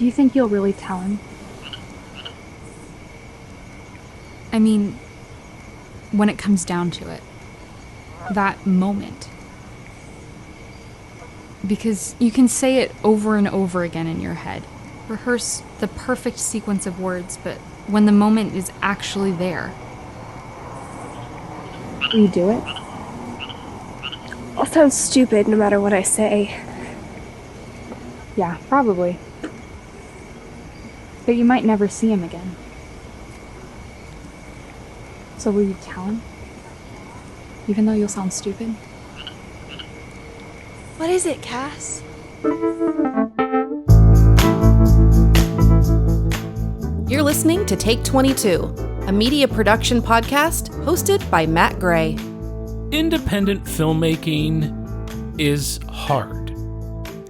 Do you think you'll really tell him? I mean, when it comes down to it, that moment. Because you can say it over and over again in your head. Rehearse the perfect sequence of words, but when the moment is actually there. Will you do it? I'll sound stupid no matter what I say. Yeah, probably. But you might never see him again. So will you tell him? Even though you'll sound stupid? What is it, Cass? You're listening to Take 22, a media production podcast hosted by Matt Gray. Independent filmmaking is hard,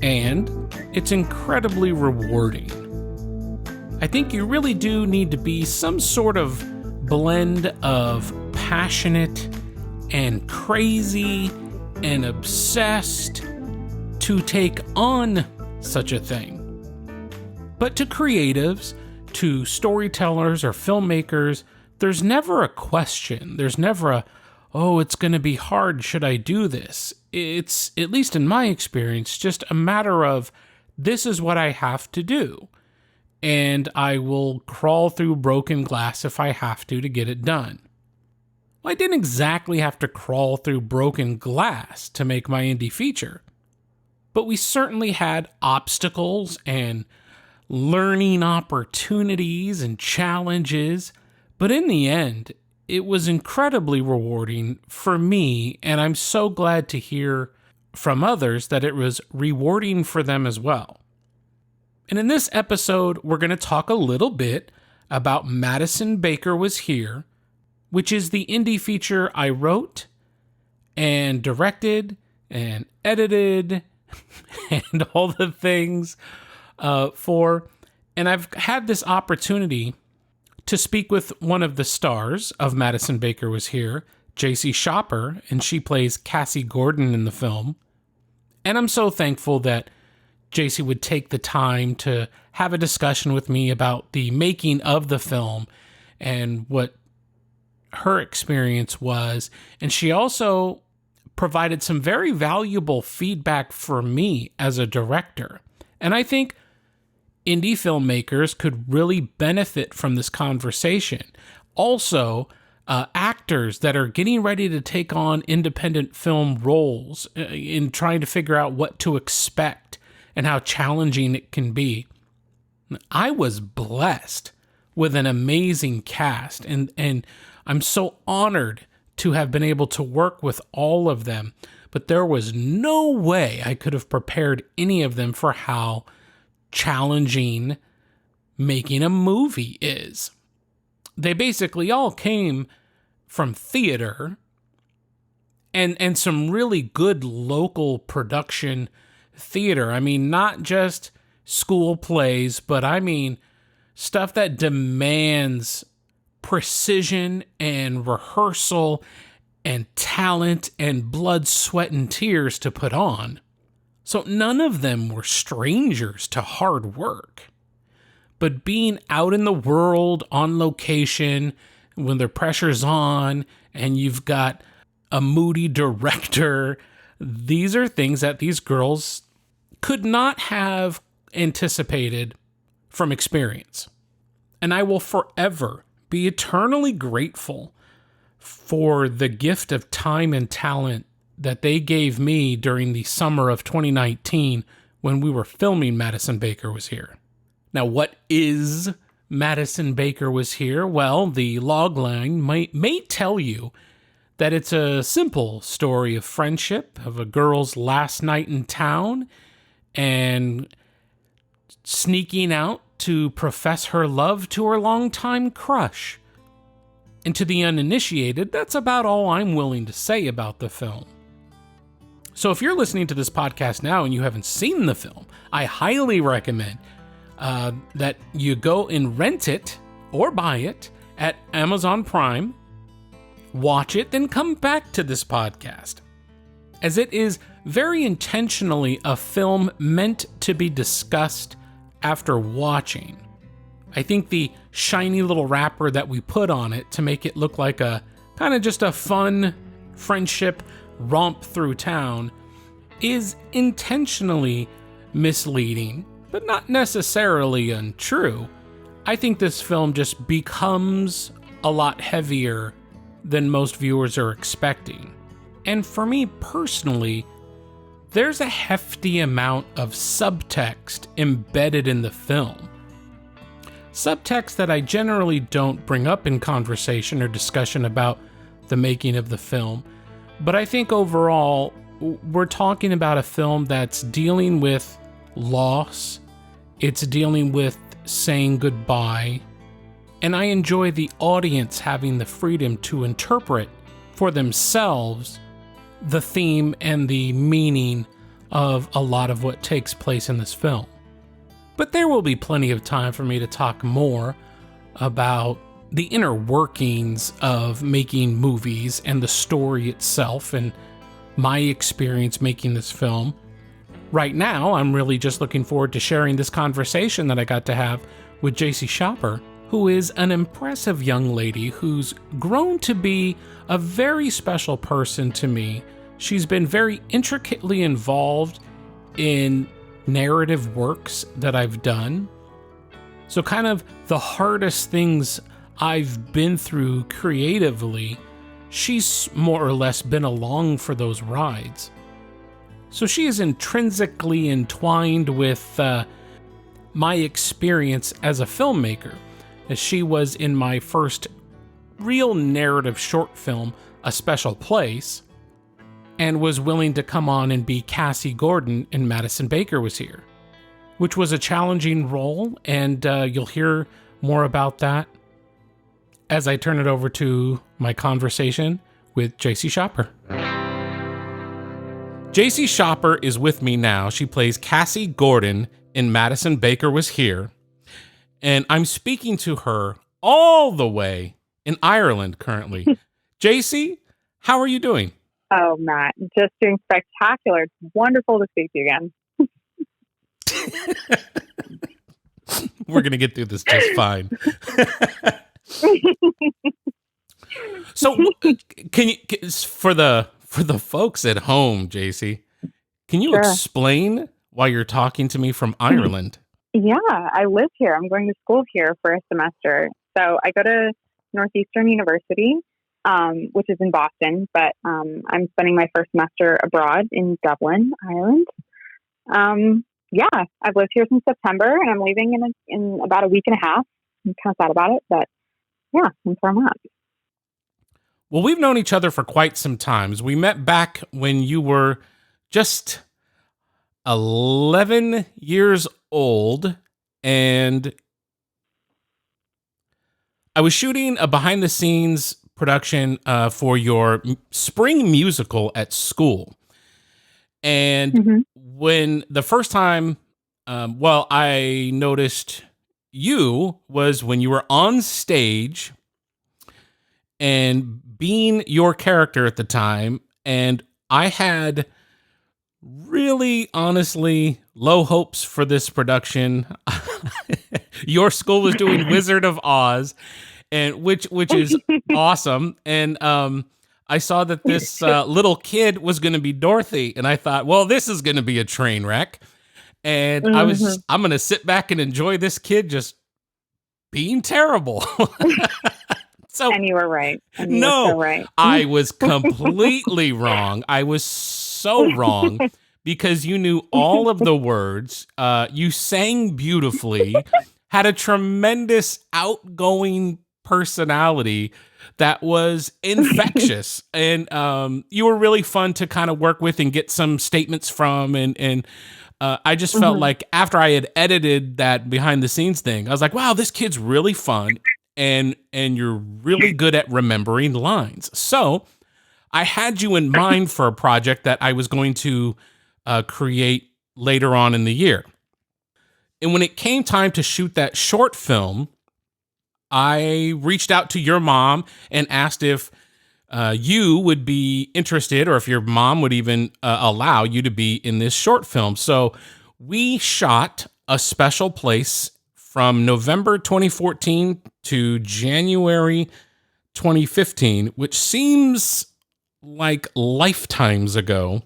and it's incredibly rewarding. I think you really do need to be some sort of blend of passionate and crazy and obsessed to take on such a thing. But to creatives, to storytellers or filmmakers, there's never a question. There's never a, oh, it's going to be hard, should I do this? It's, at least in my experience, just a matter of, this is what I have to do. And I will crawl through broken glass if I have to get it done. Well, I didn't exactly have to crawl through broken glass to make my indie feature. But we certainly had obstacles and learning opportunities and challenges. But in the end, it was incredibly rewarding for me, and I'm so glad to hear from others that it was rewarding for them as well. And in this episode, we're going to talk a little bit about Madison Baker Was Here, which is the indie feature I wrote and directed and edited and all the things for. And I've had this opportunity to speak with one of the stars of Madison Baker Was Here, Jacey Schaper, and she plays Cassie Gordon in the film. And I'm so thankful that Jacey would take the time to have a discussion with me about the making of the film and what her experience was. And she also provided some very valuable feedback for me as a director. And I think indie filmmakers could really benefit from this conversation. Also, actors that are getting ready to take on independent film roles in trying to figure out what to expect and how challenging it can be. I was blessed with an amazing cast, and I'm so honored to have been able to work with all of them, but there was no way I could have prepared any of them for how challenging making a movie is. They basically all came from theater and some really good local production theater. I mean, not just school plays, but I mean stuff that demands precision and rehearsal and talent and blood, sweat, and tears to put on. So none of them were strangers to hard work. But being out in the world on location when the pressure's on and you've got a moody director, these are things that these girls could not have anticipated from experience. And I will forever be eternally grateful for the gift of time and talent that they gave me during the summer of 2019 when we were filming Madison Baker Was Here. Now, what is Madison Baker Was Here? Well, the logline may tell you that it's a simple story of friendship, of a girl's last night in town, and sneaking out to profess her love to her longtime crush. And to the uninitiated, that's about all I'm willing to say about the film. So if you're listening to this podcast now and you haven't seen the film, I highly recommend that you go and rent it or buy it at Amazon Prime, watch it, then come back to this podcast, as it is very intentionally a film meant to be discussed after watching. I think the shiny little wrapper that we put on it to make it look like a kind of just a fun friendship romp through town is intentionally misleading, but not necessarily untrue. I think this film just becomes a lot heavier than most viewers are expecting. And for me personally, there's a hefty amount of subtext embedded in the film. Subtext that I generally don't bring up in conversation or discussion about the making of the film, but I think overall we're talking about a film that's dealing with loss, it's dealing with saying goodbye, and I enjoy the audience having the freedom to interpret for themselves the theme and the meaning of a lot of what takes place in this film. But there will be plenty of time for me to talk more about the inner workings of making movies and the story itself and my experience making this film. Right now, I'm really just looking forward to sharing this conversation that I got to have with Jacey Schaper, who is an impressive young lady who's grown to be a very special person to me. She's been very intricately involved in narrative works that I've done. So kind of the hardest things I've been through creatively, she's more or less been along for those rides. So she is intrinsically entwined with my experience as a filmmaker, as she was in my first real narrative short film, A Special Place, and was willing to come on and be Cassie Gordon in Madison Baker Was Here, which was a challenging role, and you'll hear more about that as I turn it over to my conversation with Jacey Schaper. Jacey Schaper is with me now. She plays Cassie Gordon in Madison Baker Was Here, and I'm speaking to her all the way in Ireland currently. Jacey, how are you doing? Oh, Matt, just doing spectacular. It's wonderful to speak to you again. We're going to get through this just fine. So, can you, for the folks at home, Jacey, can you explain why you're talking to me from Ireland? Yeah, I live here. I'm going to school here for a semester. So I go to Northeastern University, which is in Boston, but I'm spending my first semester abroad in Dublin, Ireland. Yeah, I've lived here since September, and I'm leaving in about a week and a half. I'm kind of sad about it, but yeah, that's where I'm at. Well, we've known each other for quite some times. We met back when you were just 11 years old, and I was shooting a behind-the-scenes production for your spring musical at school. And when the first time, I noticed you was when you were on stage and being your character at the time. And I had really, honestly, low hopes for this production. Your school was doing Wizard of Oz, and which is awesome. And I saw that this little kid was going to be Dorothy, and I thought, well, this is going to be a train wreck. And I'm going to sit back and enjoy this kid just being terrible. And you were right. I was completely wrong. I was so wrong because you knew all of the words. You sang beautifully, had a tremendous outgoing personality that was infectious, and you were really fun to kind of work with and get some statements from, and I just felt like after I had edited that behind the scenes thing, I was like, wow, this kid's really fun, and you're really good at remembering lines. So I had you in mind for a project that I was going to create later on in the year. And when it came time to shoot that short film, I reached out to your mom and asked if you would be interested, or if your mom would even allow you to be in this short film. So we shot A Special Place from November 2014 to January 2015, which seems like lifetimes ago.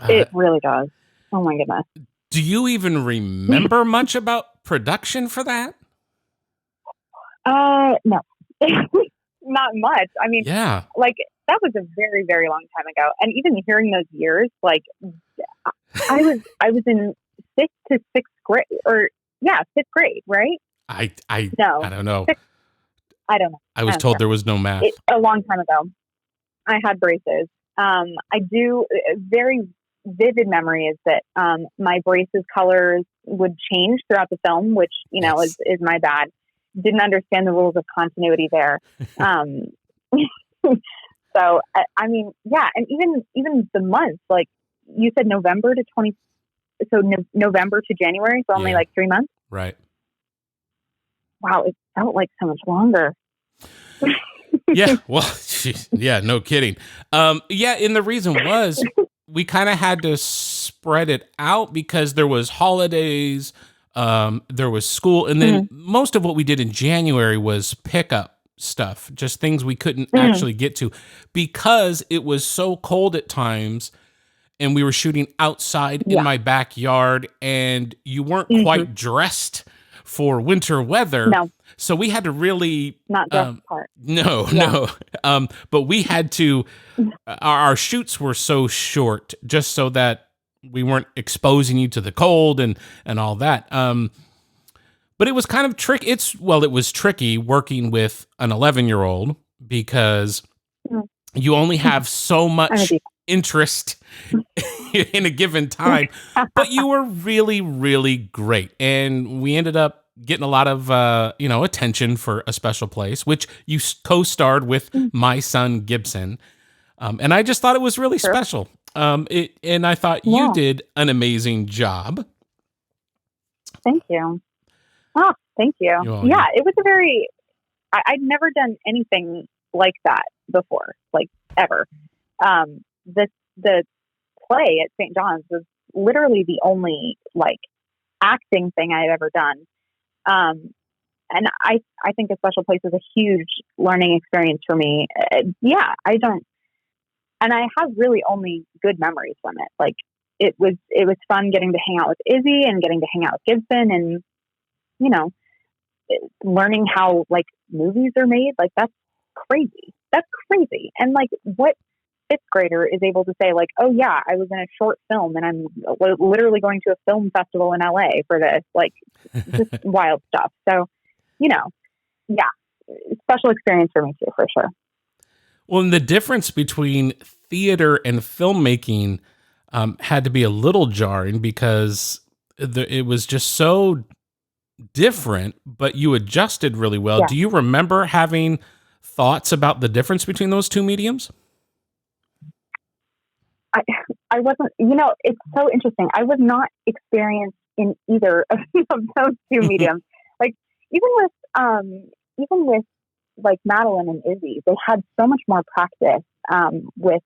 It really does. Oh my goodness. Do you even remember much about production for that? No, not much. I mean, Yeah. like that was a very, very long time ago. And even hearing those years, like I was in fifth to sixth grade, fifth grade, right? I No, don't know. I don't know. I was told there was no math. A long time ago. I had braces. I do very vivid memory is that my braces colors would change throughout the film, which is my bad. Didn't understand the rules of continuity there. So I mean, yeah, and even the months, like you said, November to January, so only like 3 months. Right. Wow, it felt like so much longer. Yeah, well, yeah, no kidding. And the reason was we kind of had to spread it out because there was holidays, there was school, and then most of what we did in January was pickup stuff, just things we couldn't actually get to because it was so cold at times, and we were shooting outside in my backyard, and you weren't quite dressed for winter weather. No. So we had to really not just part. No. But we had to. Our shoots were so short, just so that we weren't exposing you to the cold and all that. But it was kind of tricky. It was tricky working with an 11-year-old because you only have so much interest in a given time. But you were really, really great, and we ended up getting a lot of attention for A Special Place, which you co-starred with my son Gibson, and I just thought it was really special. And I thought you did an amazing job. Thank you. Oh, thank you. Yeah, it was I'd never done anything like that before, like ever. The play at St. John's was literally the only like acting thing I'd ever done. And I think A Special Place was a huge learning experience for me. And I have really only good memories from it. Like it was fun getting to hang out with Izzy and getting to hang out with Gibson and, learning how like movies are made. Like that's crazy. And like what fifth grader is able to say like, oh yeah, I was in a short film and I'm literally going to a film festival in LA for this, like just wild stuff. So, special experience for me too, for sure. Well, and the difference between theater and filmmaking had to be a little jarring because it was just so different, but you adjusted really well. Yeah. Do you remember having thoughts about the difference between those two mediums? I wasn't, it's so interesting. I was not experienced in either of those two mediums. Like even with like Madeline and Izzy, they had so much more practice with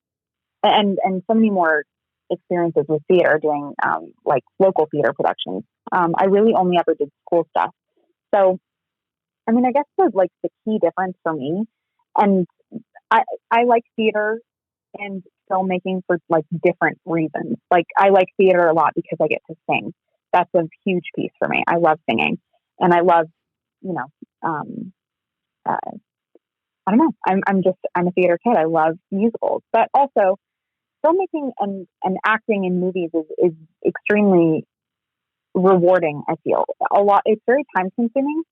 and so many more experiences with theater doing like local theater productions. I really only ever did school stuff. So, I mean, I guess the key difference for me, and I like theater and filmmaking for like different reasons. Like I like theater a lot because I get to sing. That's a huge piece for me. I love singing, and I love, I don't know. I'm a theater kid. I love musicals, but also filmmaking and acting in movies is extremely rewarding. I feel a lot. It's very time consuming,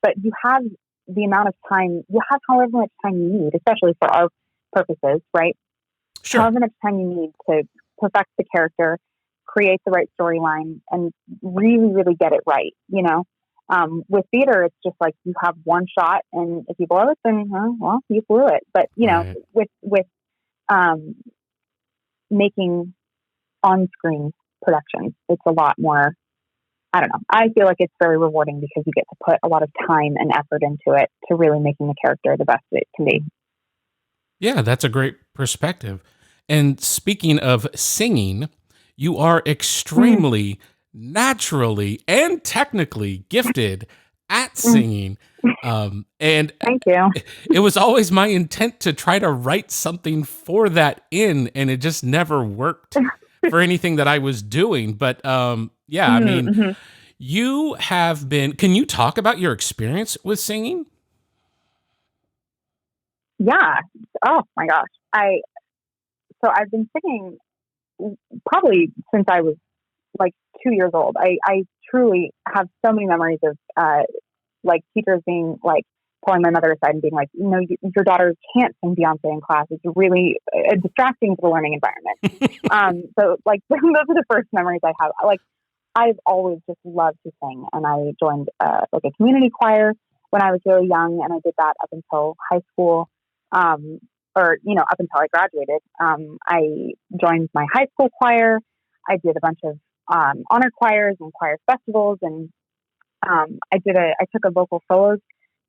but you have the amount of time. You have however much time you need, especially for our purposes, right? Sure. However much time you need to perfect the character, create the right storyline, and really, really get it right. With theater, it's just like you have one shot, and if you blow it, then you blew it. But right. with making on-screen productions, it's a lot more. I don't know. I feel like it's very rewarding because you get to put a lot of time and effort into it to really making the character the best it can be. Yeah, that's a great perspective. And speaking of singing, you are extremely naturally and technically gifted at singing. And Thank you. it was always my intent to try to write something for that and it just never worked for anything that I was doing. But yeah, I mean, you have been, can you talk about your experience with singing? Yeah. Oh my gosh. So I've been singing probably since I was like 2 years old. I truly have so many memories of like teachers being like pulling my mother aside and being like, your daughter can't sing Beyonce in class. It's really distracting to the learning environment. So like those are the first memories I have. Like I've always just loved to sing, and I joined like a community choir when I was really young, and I did that up until high school. Or up until I graduated. I joined my high school choir. I did a bunch of honor choirs and choir festivals, and I took a vocal solos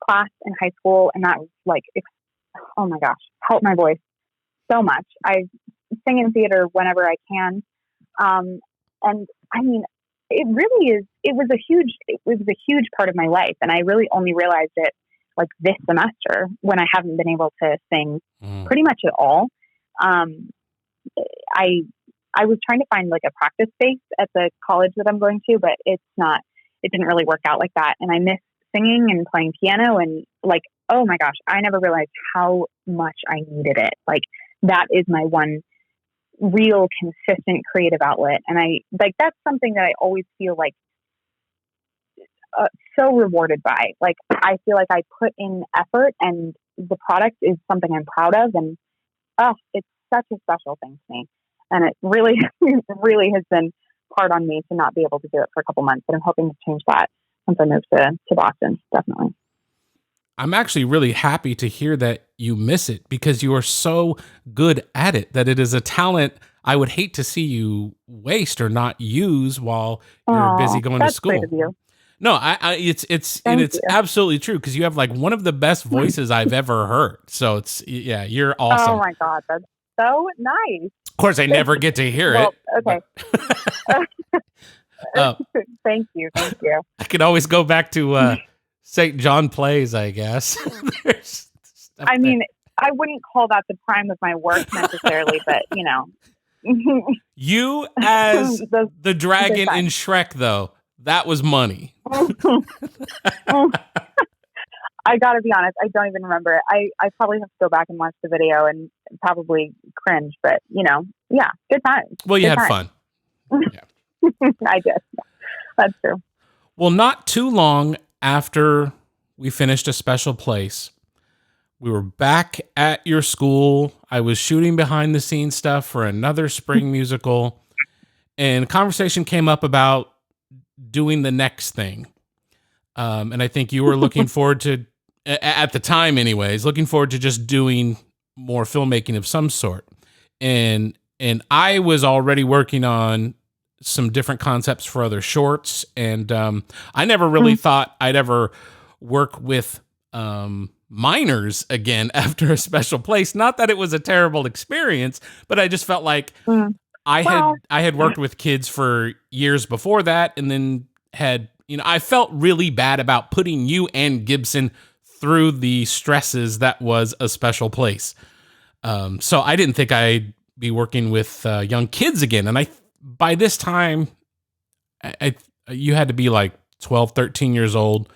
class in high school, and that was like, oh my gosh, helped my voice so much. I sing in theater whenever I can, and I mean, it was a huge part of my life, and I really only realized it like this semester when I haven't been able to sing pretty much at all. I was trying to find like a practice space at the college that I'm going to, but it didn't really work out like that. And I miss singing and playing piano, and like, oh my gosh, I never realized how much I needed it. Like that is my one real consistent creative outlet. And that's something that I always feel like so rewarded by. Like I feel like I put in effort, and the product is something I'm proud of, and it's such a special thing to me. And it really really has been hard on me to not be able to do it for a couple months, but I'm hoping to change that once I move to Boston. Definitely. I'm actually really happy to hear that you miss it, because you are so good at it that it is a talent I would hate to see you waste or not use while you're busy going to school. That's great of you. No, it's absolutely true, because you have like one of the best voices I've ever heard. So you're awesome. Oh my God, that's so nice. Of course, I never get to hear it. Okay. Thank you. I could always go back to St. John Plays, I guess. I mean, I wouldn't call that the prime of my work necessarily, but You as the dragon in Shrek, though, that was money. I gotta be honest, I don't even remember it. I probably have to go back and watch the video and probably cringe, but yeah, good times. Well, you had fun. Yeah. I did. That's true. Well, not too long after we finished A Special Place, we were back at your school. I was shooting behind the scenes stuff for another spring musical, and conversation came up about doing the next thing. And I think you were looking forward to, at the time anyways, looking forward to just doing more filmmaking of some sort. And I was already working on some different concepts for other shorts. And I never really thought I'd ever work with minors again after A Special Place. Not that it was a terrible experience, but I just felt like I had worked with kids for years before that, and then I felt really bad about putting you and Gibson through the stresses that was A Special Place. So I didn't think I'd be working with young kids again. And by this time, you had to be like 12, 13 years old.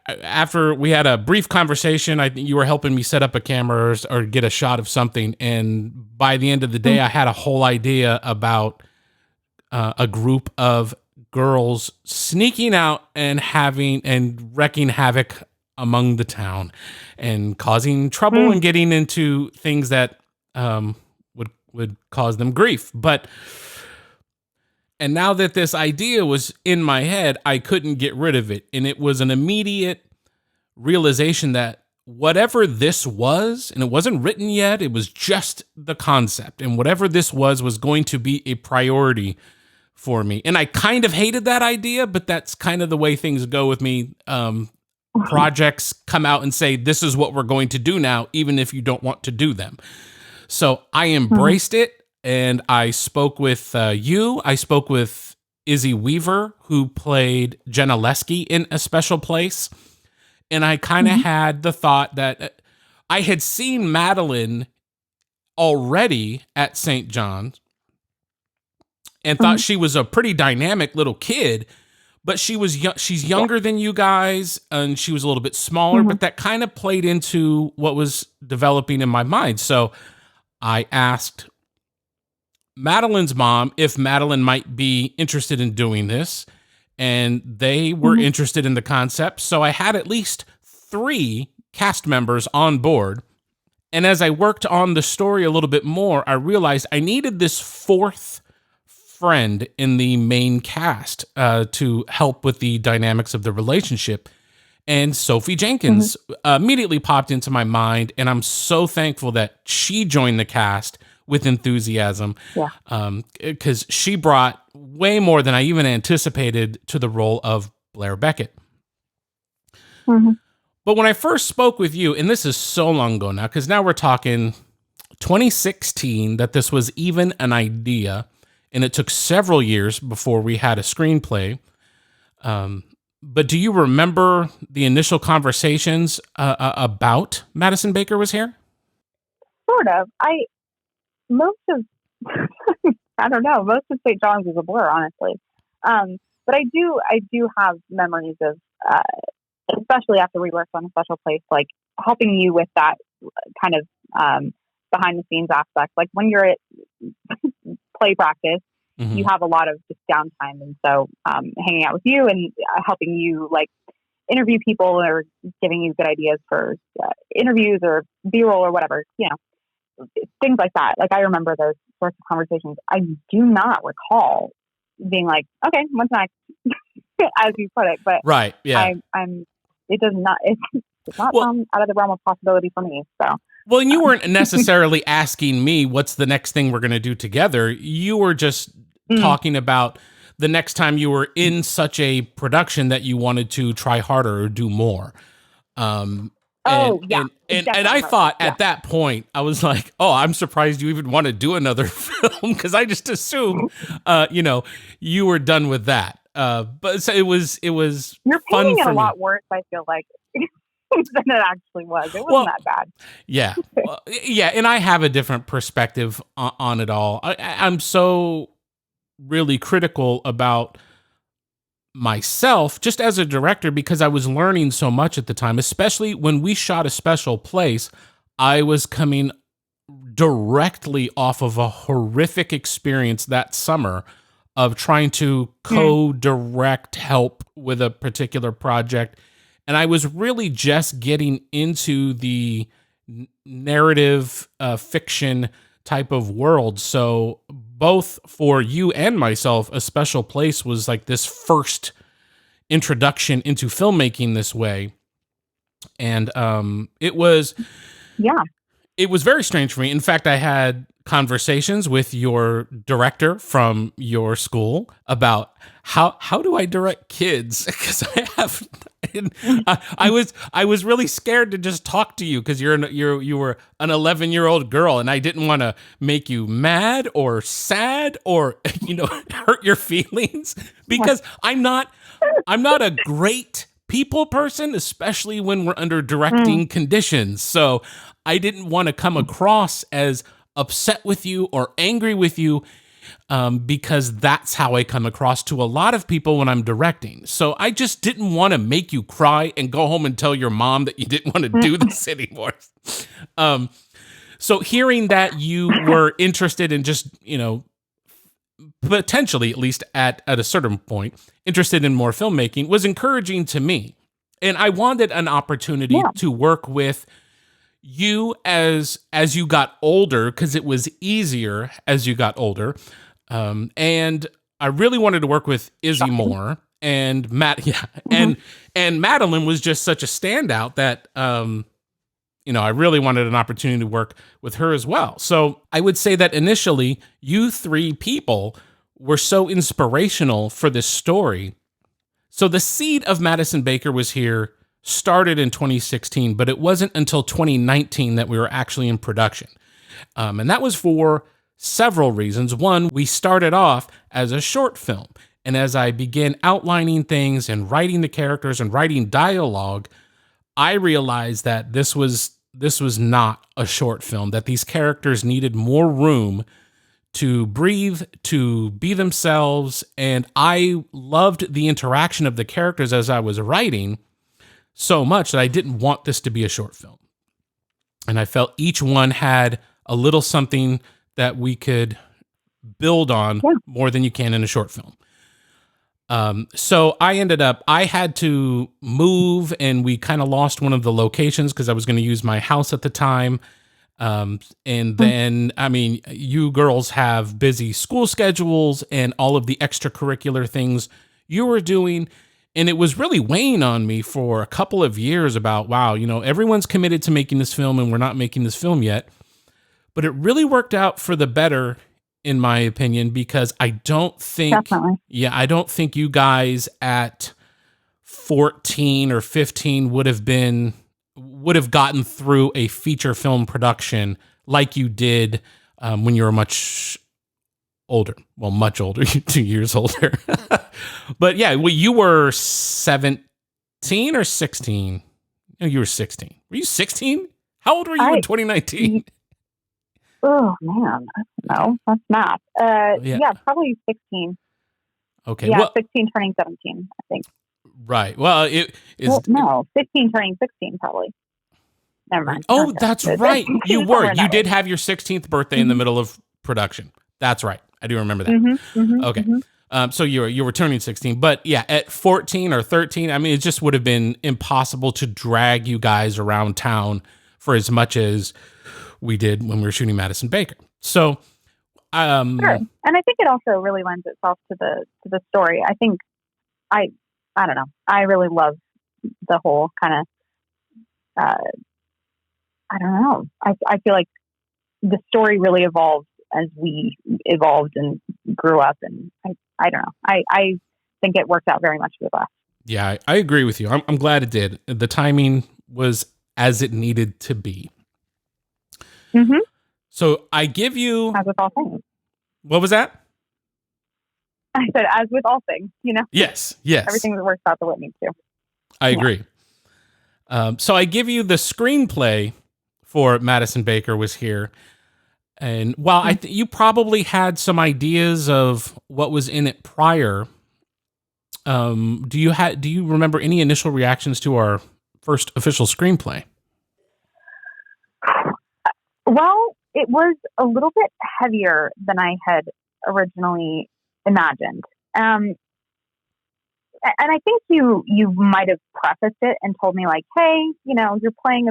After we had a brief conversation, I think you were helping me set up a camera or get a shot of something. And by the end of the day, I had a whole idea about a group of girls sneaking out and wrecking havoc among the town and causing trouble and getting into things that would cause them grief. And now that this idea was in my head, I couldn't get rid of it. And it was an immediate realization that whatever this was, and it wasn't written yet, it was just the concept. And whatever this was going to be a priority for me. And I kind of hated that idea, but that's kind of the way things go with me. Projects come out and say, this is what we're going to do now, even if you don't want to do them. So I embraced it. and I spoke with you. I spoke with Izzy Weaver, who played Jenna Lesky in A Special Place. And I kind of had the thought that I had seen Madeline already at St. John's and thought she was a pretty dynamic little kid, but she's younger than you guys, and she was a little bit smaller, but that kind of played into what was developing in my mind. So I asked Madeline's mom if Madeline might be interested in doing this, and they were interested in the concept. So I had at least 3 cast members on board. And as I worked on the story a little bit more, I realized I needed this 4th friend in the main cast to help with the dynamics of the relationship. And Sophie Jenkins immediately popped into my mind, and I'm so thankful that she joined the cast with enthusiasm, because she brought way more than I even anticipated to the role of Blair Beckett. But when I first spoke with you, and this is so long ago now, because now we're talking 2016 that this was even an idea, and it took several years before we had a screenplay. But do you remember the initial conversations about Madison Baker Was Here? Sort of. Most of I don't know. Most of St. John's is a blur, honestly. But I do have memories of, especially after we worked on A Special Place, like helping you with that kind of behind the scenes aspect. Like when you're at play practice, you have a lot of just downtime, and so hanging out with you and helping you like interview people or giving you good ideas for interviews or B-roll or whatever, things like that. Like I remember those sorts of conversations. I do not recall being like, okay, what's next, as you put it. But right, yeah, it does not. It's not out of the realm of possibility for me. So. Well, and you weren't necessarily asking me what's the next thing we're going to do together. You were just talking about the next time you were in such a production that you wanted to try harder or do more. And I thought at that point, I was like, oh, I'm surprised you even want to do another film, because I just assumed, you were done with that. But so it was You're fun painting for it a me. lot worse, I feel like, than it actually was. It wasn't that bad. Yeah. Yeah. And I have a different perspective on it all. I'm so really critical about myself just as a director, because I was learning so much at the time, especially when we shot A Special Place. I was coming directly off of a horrific experience that summer of trying to co-direct help with a particular project. And I was really just getting into the narrative fiction type of world. So both for you and myself, A Special Place was like this first introduction into filmmaking this way. And it was very strange for me. In fact, I had conversations with your director from your school about how do I direct kids? Because I was really scared to just talk to you, because you were an 11-year-old girl, and I didn't want to make you mad or sad or hurt your feelings, because I'm not a great people person, especially when we're under directing conditions. So I didn't want to come across as upset with you or angry with you, because that's how I come across to a lot of people when I'm directing. So I just didn't want to make you cry and go home and tell your mom that you didn't want to do this anymore. So hearing that you were interested in just, potentially, at least at a certain point, interested in more filmmaking was encouraging to me. And I wanted an opportunity to work with you as you got older, because it was easier as you got older. And I really wanted to work with Izzy more, and and Madeline was just such a standout that, I really wanted an opportunity to work with her as well. So I would say that initially you 3 people were so inspirational for this story. So the seed of Madison Baker Was Here started in 2016, but it wasn't until 2019 that we were actually in production. And that was for several reasons. One, we started off as a short film. And as I began outlining things and writing the characters and writing dialogue, I realized that this was not a short film, that these characters needed more room to breathe, to be themselves. And I loved the interaction of the characters as I was writing so much that I didn't want this to be a short film. And I felt each one had a little something that we could build on more than you can in a short film. So I had to move, and we kind of lost one of the locations because I was going to use my house at the time. And then, I mean, you girls have busy school schedules and all of the extracurricular things you were doing. And it was really weighing on me for a couple of years about, wow, everyone's committed to making this film and we're not making this film yet. But it really worked out for the better, in my opinion, because I don't think you guys at 14 or 15 would have gotten through a feature film production like you did when you were much older. Well, much older, 2 years older. But yeah, you were 17 or 16? No, you were 16. Were you 16? How old were you in 2019? Oh man, I don't know. That's math. Yeah, probably 16. Okay. Yeah, well, 16 turning 17, I think. Right. Well, it is. Well, no, 15 turning 16, probably. Never mind. Oh, Okay. that's right. You were. You did have your 16th birthday in the middle of production. That's right. I do remember that. Okay. So you were turning 16, but yeah, at 14 or 13, I mean, it just would have been impossible to drag you guys around town for as much as we did when we were shooting Madison Baker. So, sure. And I think it also really lends itself to the story. I think I don't know. I really love the whole kind of, I don't know. I feel like the story really evolved as we evolved and grew up. And I don't know. I think it worked out very much for the best. Yeah, I agree with you. I'm glad it did. The timing was as it needed to be. Mm-hmm. So I give you... As with all things. What was that? I said, as with all things, Yes. Everything works out the way it needs to. I agree. So I give you the screenplay for Madison Baker Was Here. And while you probably had some ideas of what was in it prior, do you remember any initial reactions to our first official screenplay? Well, it was a little bit heavier than I had originally imagined. And I think you might have prefaced it and told me like, hey, you're playing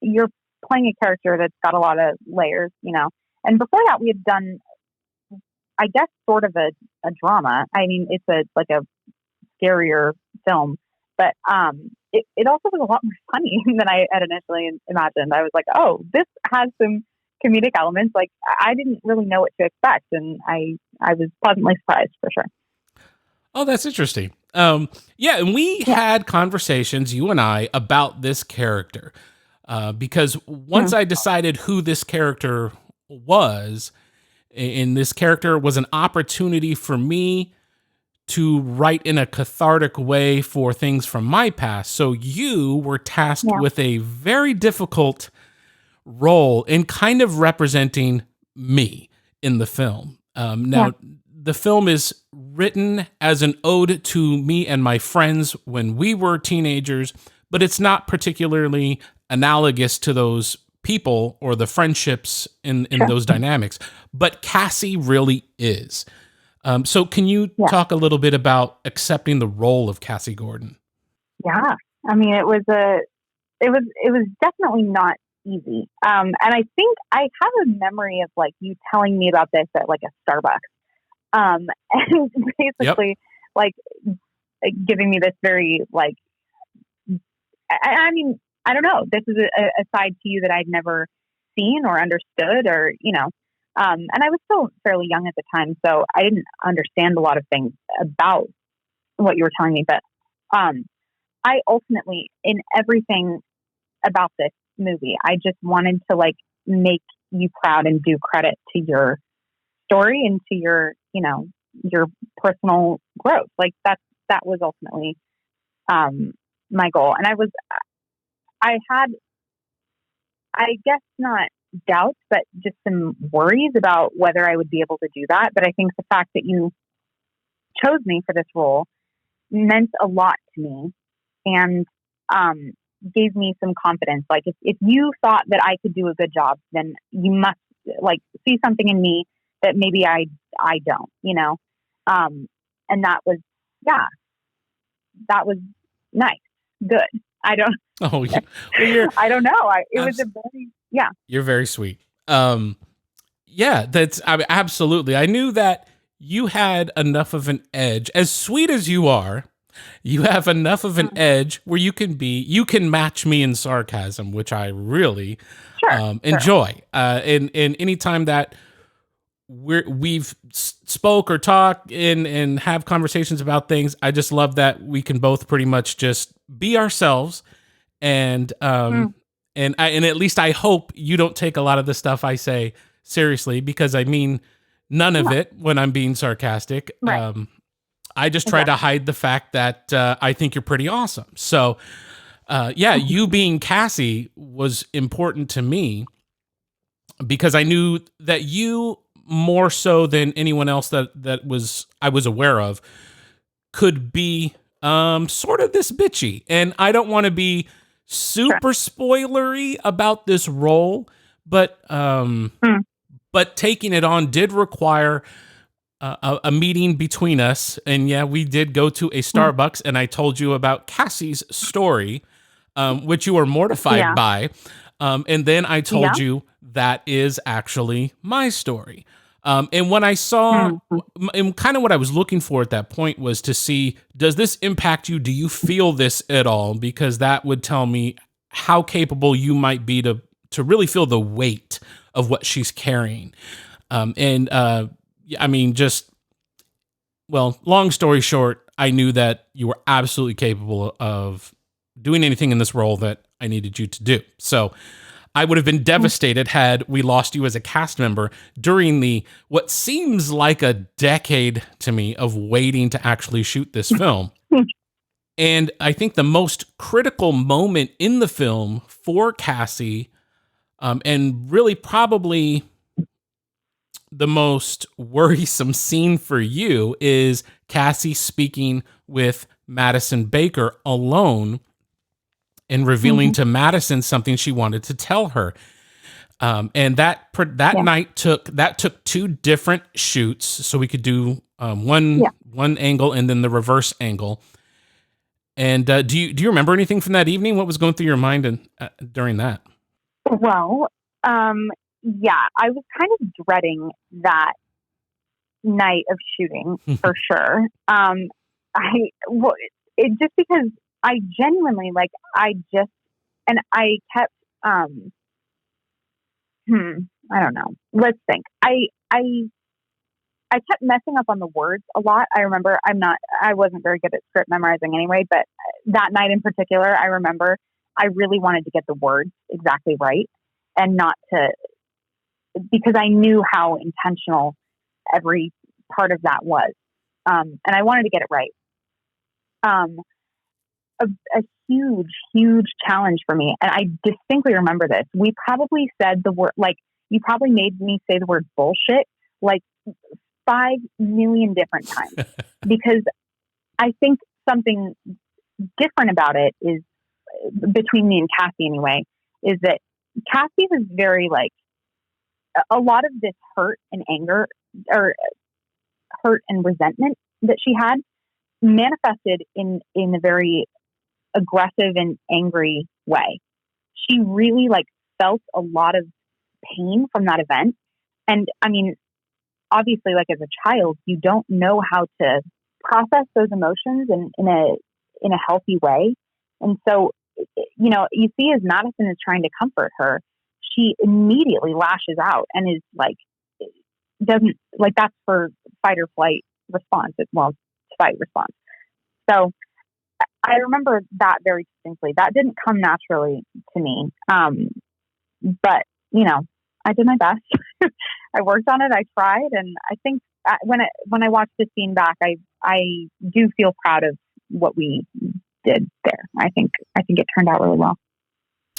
you're playing a character that's got a lot of layers, And before that, we had done, I guess, sort of a drama. I mean, it's a scarier film, but it also was a lot more funny than I had initially imagined. I was like, oh, this has some comedic elements. Like, I didn't really know what to expect, and I was pleasantly surprised for sure. Oh, that's interesting. And we had conversations, you and I, about this character. Because once I decided who this character was, and this character was an opportunity for me to write in a cathartic way for things from my past. So you were tasked with a very difficult role in kind of representing me in the film. The film is written as an ode to me and my friends when we were teenagers, but it's not particularly analogous to those people or the friendships in those dynamics. But Cassie really is. So can you talk a little bit about accepting the role of Cassie Gordon? Yeah. I mean, it was definitely not easy. And I think I have a memory of like you telling me about this at like a Starbucks. And basically like giving me this very like, I mean, I don't know. This is a side to you that I'd never seen or understood or, and I was still fairly young at the time, so I didn't understand a lot of things about what you were telling me. But I ultimately, in everything about this movie, I just wanted to like make you proud and do credit to your story and to your, your personal growth. Like that was ultimately, my goal. And I had, I guess not doubts, but just some worries about whether I would be able to do that. But I think the fact that you chose me for this role meant a lot to me and gave me some confidence. Like if you thought that I could do a good job, then you must like see something in me that maybe I don't, and that was, that was nice. Good. I don't. Oh, yeah. Well, I don't know. It was a very, You're very sweet. Absolutely. I knew that you had enough of an edge. As sweet as you are, you have enough of an edge where you can match me in sarcasm, which I really enjoy. And any time that we've spoke or talk and have conversations about things, I just love that we can both pretty much just be ourselves. And and at least I hope you don't take a lot of the stuff I say seriously, because I mean none of it when I'm being sarcastic. Right. I just try to hide the fact that I think you're pretty awesome. So you being Cassie was important to me because I knew that you, more so than anyone else that I was aware of, could be sort of this bitchy. And I don't want to be super spoilery about this role, but taking it on did require a meeting between us. And we did go to a Starbucks, and I told you about Cassie's story, which you were mortified by. And then I told you that is actually my story. And when I saw, and kind of what I was looking for at that point was to see, does this impact you? Do you feel this at all? Because that would tell me how capable you might be to really feel the weight of what she's carrying. Long story short, I knew that you were absolutely capable of doing anything in this role that I needed you to do. So I would have been devastated had we lost you as a cast member during what seems like a decade to me of waiting to actually shoot this film. And I think the most critical moment in the film for Cassie, and really probably the most worrisome scene for you, is Cassie speaking with Madison Baker alone and revealing to Madison something she wanted to tell her. And that night took two different shoots, so we could do one angle and then the reverse angle. And do you remember anything from that evening? What was going through your mind during that? Well, I was kind of dreading that night of shooting for sure. Just because I genuinely I kept, I don't know. Let's think. I kept messing up on the words a lot. I remember I wasn't very good at script memorizing anyway, but that night in particular, I remember I really wanted to get the words exactly right and not to, because I knew how intentional every part of that was. And I wanted to get it right. A huge challenge for me. And I distinctly remember this. We probably said the word, you probably made me say the word bullshit 5 million different times because I think something different about it is, between me and Cassie anyway, is that Cassie was very a lot of this hurt and anger, or hurt and resentment that she had, manifested in a very aggressive and angry way. She really felt a lot of pain from that event. And I mean, obviously, as a child, you don't know how to process those emotions in a healthy way. And so, you see, as Madison is trying to comfort her, she immediately lashes out and is that's her fight or flight response. It's fight response. So I remember that very distinctly. That didn't come naturally to me. But, I did my best. I worked on it. I tried, and I think when I watch the scene back, I do feel proud of what we did there. I think it turned out really well.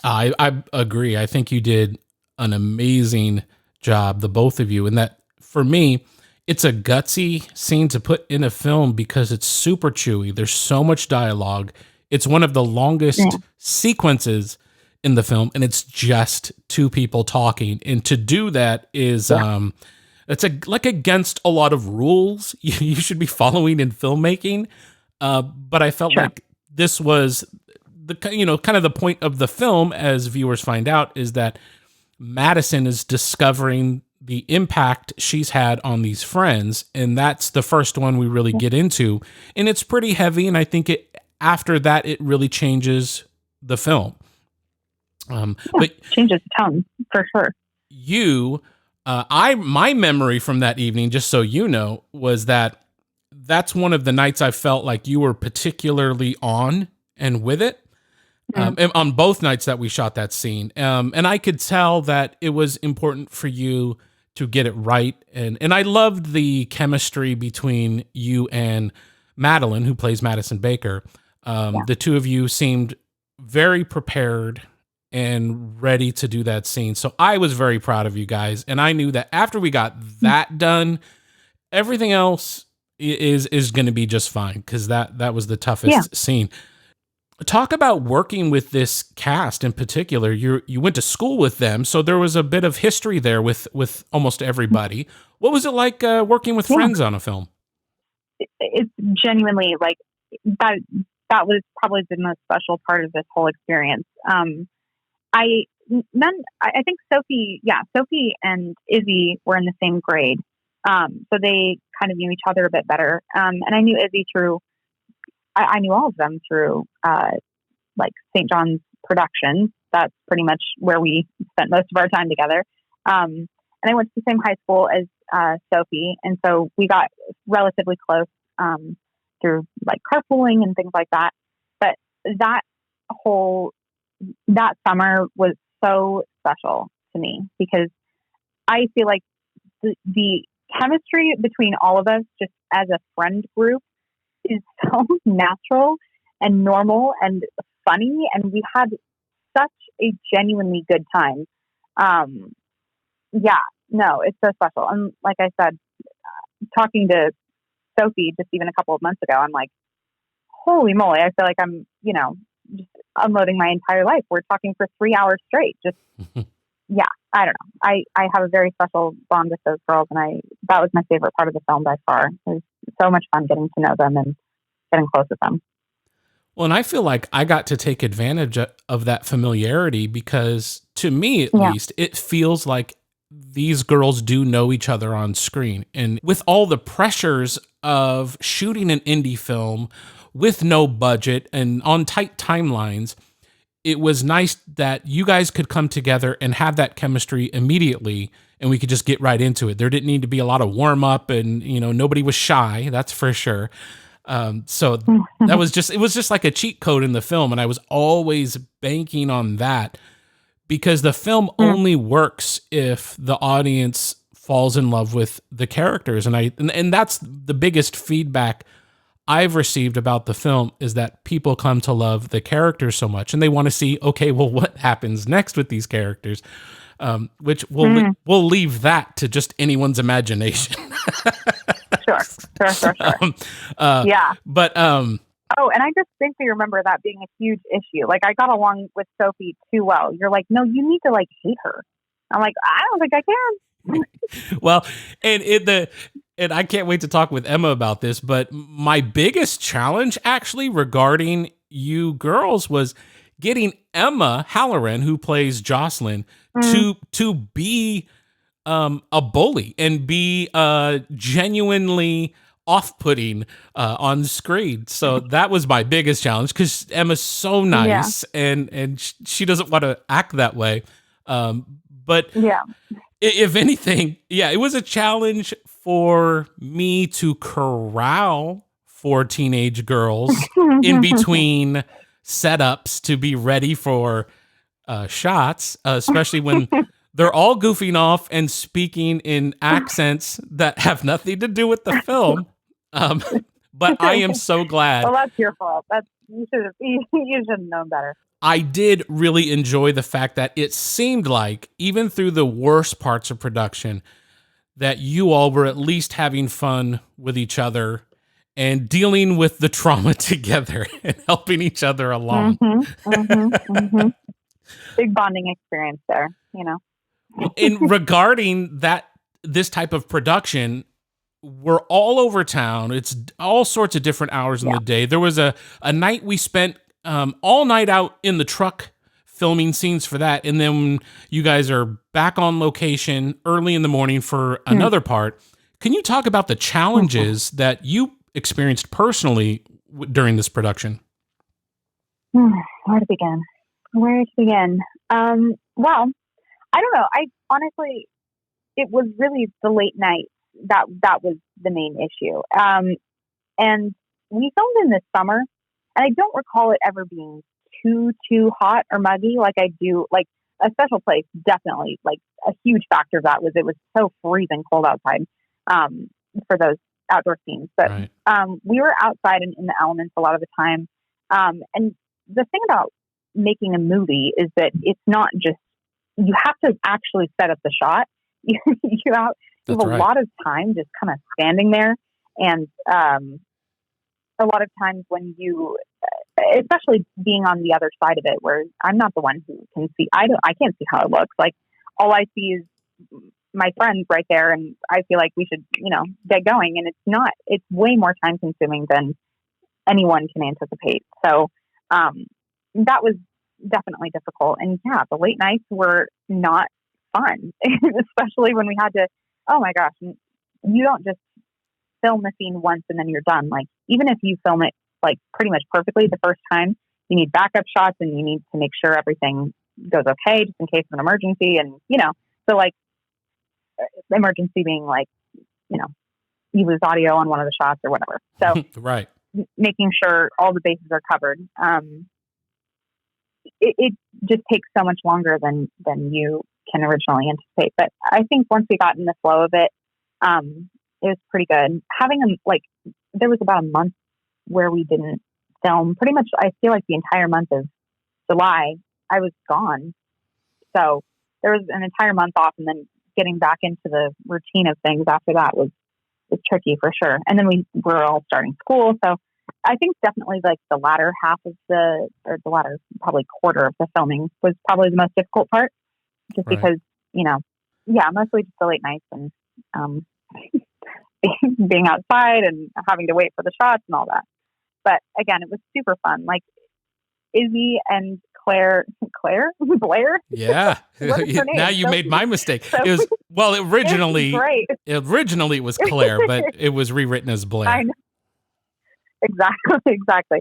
I agree. I think you did an amazing job, the both of you. And that, for me, it's a gutsy scene to put in a film because it's super chewy. There's so much dialogue. It's one of the longest sequences in the film, and it's just two people talking. And to do that is, it's like against a lot of rules you should be following in filmmaking. But I felt like this was kind of the point of the film, as viewers find out, is that Madison is discovering the impact she's had on these friends. And that's the first one we really get into. And it's pretty heavy. And I think after that, it really changes the film. But changes the tone for sure. My memory from that evening, just so you know, was that's one of the nights I felt like you were particularly on and with it. And on both nights that we shot that scene. And I could tell that it was important for you to get it right. And I loved the chemistry between you and Madeline, who plays Madison Baker. The two of you seemed very prepared and ready to do that scene. So I was very proud of you guys. And I knew that after we got that done, everything else is going to be just fine, because that was the toughest scene. Talk about working with this cast in particular. You went to school with them, so there was a bit of history there with almost everybody. What was it like working with friends on a film? It's genuinely like that. That was probably the most special part of this whole experience. I think Sophie and Izzy were in the same grade, so they kind of knew each other a bit better. And I knew Izzy through. I knew all of them through like St. John's Productions. That's pretty much where we spent most of our time together. And I went to the same high school as Sophie, and so we got relatively close through like carpooling and things like that. But that summer was so special to me because I feel like the chemistry between all of us, just as a friend group, is so natural and normal and funny, and we had such a genuinely good time. It's so special. And like I said, talking to Sophie just even a couple of months ago, I'm like, holy moly, I feel like I'm, just unloading my entire life. We're talking for 3 hours straight. Just, I don't know. I have a very special bond with those girls, and that was my favorite part of the film by far. It was so much fun getting to know them and getting close with them. Well, and I feel like I got to take advantage of that familiarity because, to me at least, it feels like these girls do know each other on screen. And with all the pressures of shooting an indie film with no budget and on tight timelines, it was nice that you guys could come together and have that chemistry immediately, and we could just get right into it. There didn't need to be a lot of warm up, and nobody was shy, that's for sure. So it was just like a cheat code in the film, and I was always banking on that because the film only works if the audience falls in love with the characters, and that's the biggest feedback I've received about the film, is that people come to love the characters so much, and they want to see, okay, well, what happens next with these characters? Which we'll leave that to just anyone's imagination. Sure. But and I just distinctly remember that being a huge issue. Like, I got along with Sophie too well. You're like, no, you need to like hate her. I'm like, I don't think I can. Well, and I can't wait to talk with Emma about this, but my biggest challenge actually regarding you girls was getting Emma Halloran, who plays Jocelyn, to be a bully and be genuinely off-putting on screen. So that was my biggest challenge because Emma's so nice and she doesn't want to act that way. But if anything, it was a challenge for me to corral 4 teenage girls in between setups to be ready for shots, especially when they're all goofing off and speaking in accents that have nothing to do with the film. But I am so glad. Well, that's your fault. You should have known better. I did really enjoy the fact that it seemed like, even through the worst parts of production, that you all were at least having fun with each other and dealing with the trauma together and helping each other along. Big bonding experience there, In regarding this type of production, we're all over town. It's all sorts of different hours in the day. There was a night we spent all night out in the truck filming scenes for that. And then you guys are back on location early in the morning for another part. Can you talk about the challenges that you experienced personally during this production? Where to begin? Well, I don't know. I honestly, it was really the late night that was the main issue. And we filmed in the summer, and I don't recall it ever being too hot or muggy like I do. Like A Special Place, definitely, like a huge factor of that was it was so freezing cold outside for those outdoor scenes. But we were outside in the elements a lot of the time. And the thing about making a movie is that it's not just, you have to actually set up the shot. You have a lot of time just kind of standing there. And a lot of times when you, especially being on the other side of it, where I'm not the one who can see, I can't see how it looks. Like all I see is my friends right there, and I feel like we should, get going. And it's way more time consuming than anyone can anticipate. So that was definitely difficult. And the late nights were not fun, especially when we had to, oh my gosh, you don't just film the scene once and then you're done. Like, even if you film it like pretty much perfectly the first time, you need backup shots and you need to make sure everything goes okay just in case of an emergency. And, so like emergency being like, you lose audio on one of the shots or whatever. So making sure all the bases are covered. It just takes so much longer than you can originally anticipate. But I think once we got in the flow of it, it was pretty good. There was about a month where we didn't film. Pretty much, I feel like the entire month of July, I was gone. So there was an entire month off, and then getting back into the routine of things after that was tricky for sure. And then we were all starting school. So I think definitely like the latter half of the latter probably quarter of the filming was probably the most difficult part, just because, mostly just the late nights and being outside and having to wait for the shots and all that. But again, it was super fun. Like Izzy and Blair? Yeah. Now you made my mistake. So, originally it was Claire, but it was rewritten as Blair. I know. Exactly.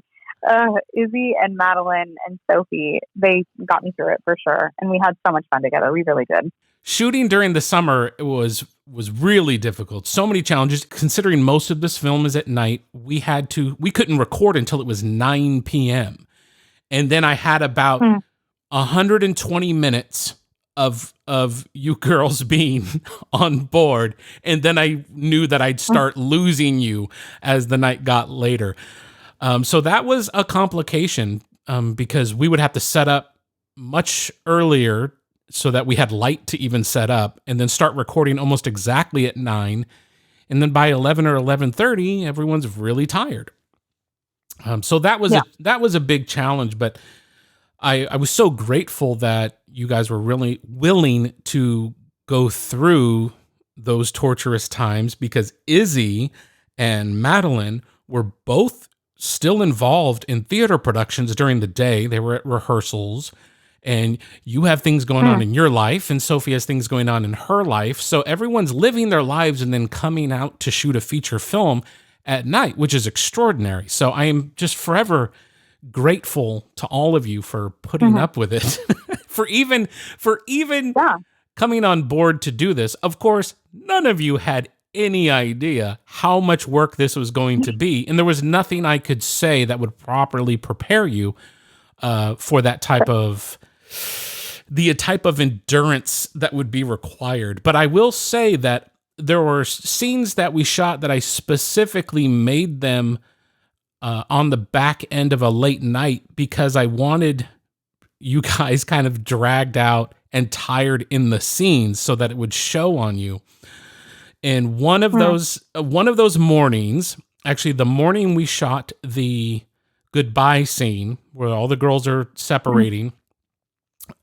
Izzy and Madeline and Sophie, they got me through it for sure. And we had so much fun together. We really did. Shooting during the summer was really difficult. So many challenges. Considering most of this film is at night, we couldn't record until it was 9 p.m. And then I had about 120 minutes of you girls being on board. And then I knew that I'd start losing you as the night got later. So that was a complication because we would have to set up much earlier so that we had light to even set up, and then start recording almost exactly at 9. And then by 11 or 11:30, everyone's really tired. So that was a big challenge, but I was so grateful that you guys were really willing to go through those torturous times, because Izzy and Madeline were both still involved in theater productions during the day. They were at rehearsals, and you have things going on in your life, and Sophie has things going on in her life. So everyone's living their lives and then coming out to shoot a feature film at night, which is extraordinary. So I am just forever grateful to all of you for putting up with it, for even coming on board to do this. Of course, none of you had any idea how much work this was going to be, and there was nothing I could say that would properly prepare you for that type of the type of endurance that would be required. But I will say that there were scenes that we shot that I specifically made them on the back end of a late night because I wanted you guys kind of dragged out and tired in the scenes so that it would show on you. And one of those mornings, actually the morning we shot the goodbye scene where all the girls are separating,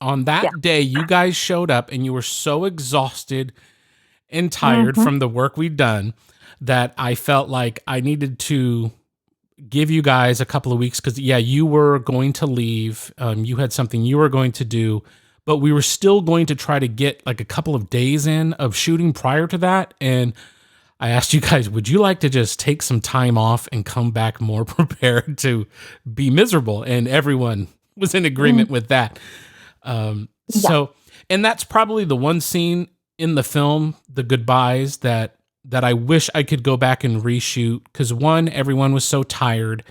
on that day, you guys showed up and you were so exhausted and tired from the work we'd done that I felt like I needed to give you guys a couple of weeks because, you were going to leave. You had something you were going to do, but we were still going to try to get like a couple of days in of shooting prior to that. And I asked you guys, would you like to just take some time off and come back more prepared to be miserable? And everyone was in agreement with that. So, and that's probably the one scene in the film, the goodbyes, that I wish I could go back and reshoot. Cause one, everyone was so tired,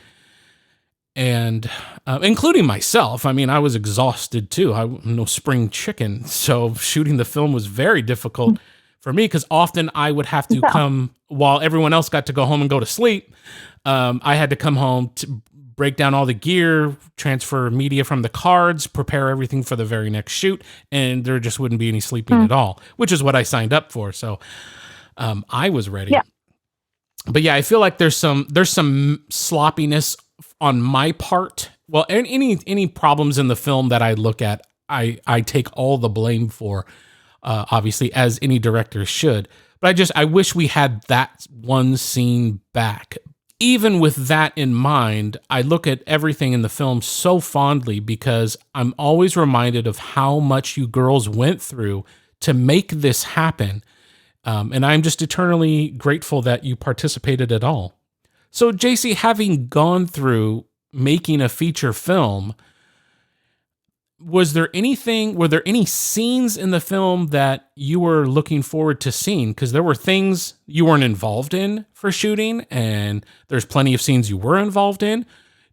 and including myself. I mean, I was exhausted too. I'm no spring chicken. So shooting the film was very difficult for me because often I would have to come while everyone else got to go home and go to sleep. I had to come home to break down all the gear, transfer media from the cards, prepare everything for the very next shoot, and there just wouldn't be any sleeping at all, which is what I signed up for. So I was ready. Yeah. But I feel like there's some sloppiness on my part. Well, any problems in the film that I look at, I take all the blame for, obviously, as any director should. But I wish we had that one scene back. Even with that in mind, I look at everything in the film so fondly because I'm always reminded of how much you girls went through to make this happen. And I'm just eternally grateful that you participated at all. So, Jacey, having gone through making a feature film, were there any scenes in the film that you were looking forward to seeing? Because there were things you weren't involved in for shooting, and there's plenty of scenes you were involved in.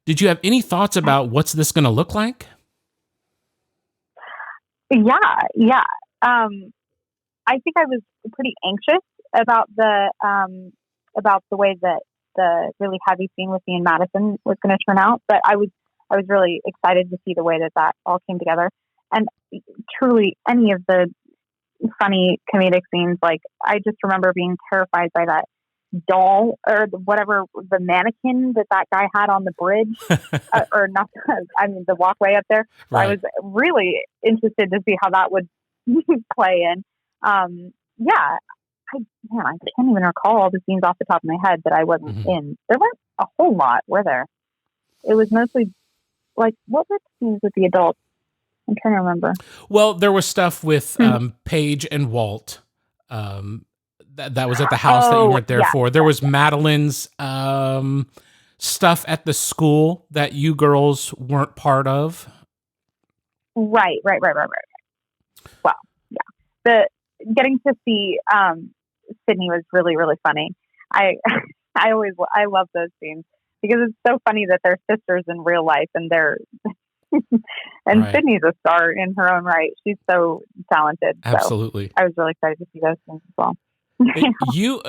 Did you have any thoughts about what's this going to look like? Yeah. I think I was pretty anxious about the way that the really heavy scene with me and Madison was going to turn out, but I was really excited to see the way that all came together. And truly, any of the funny comedic scenes, like I just remember being terrified by that doll or whatever, the mannequin that guy had on the bridge, or not. I mean, the walkway up there. Right. I was really interested to see how that would play in. I can't even recall all the scenes off the top of my head that I wasn't in. There weren't a whole lot, were there? It was mostly like, what were the scenes with the adults? I'm trying to remember. Well, there was stuff with Paige and Walt. That was at the house that you weren't there for. There was Madeline's stuff at the school that you girls weren't part of. Right. Well, yeah. Getting to see Sydney was really, really funny. I love those scenes because it's so funny that they're sisters in real life, and and right. Sydney's a star in her own right. She's so talented. Absolutely. So I was really excited to see those things as well.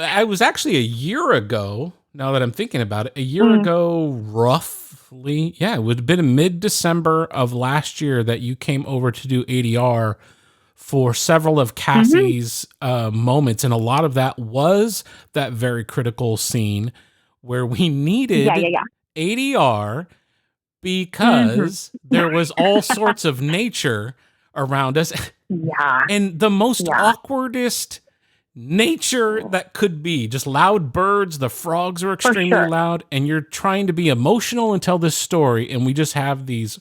I was actually a year ago, now that I'm thinking about it, a year ago, roughly, it would have been in mid-December of last year that you came over to do ADR for several of Cassie's moments. And a lot of that was that very critical scene where we needed ADR because there was all sorts of nature around us. Yeah. And the most awkwardest nature that could be. Just loud birds, the frogs are extremely loud, and you're trying to be emotional and tell this story, and we just have these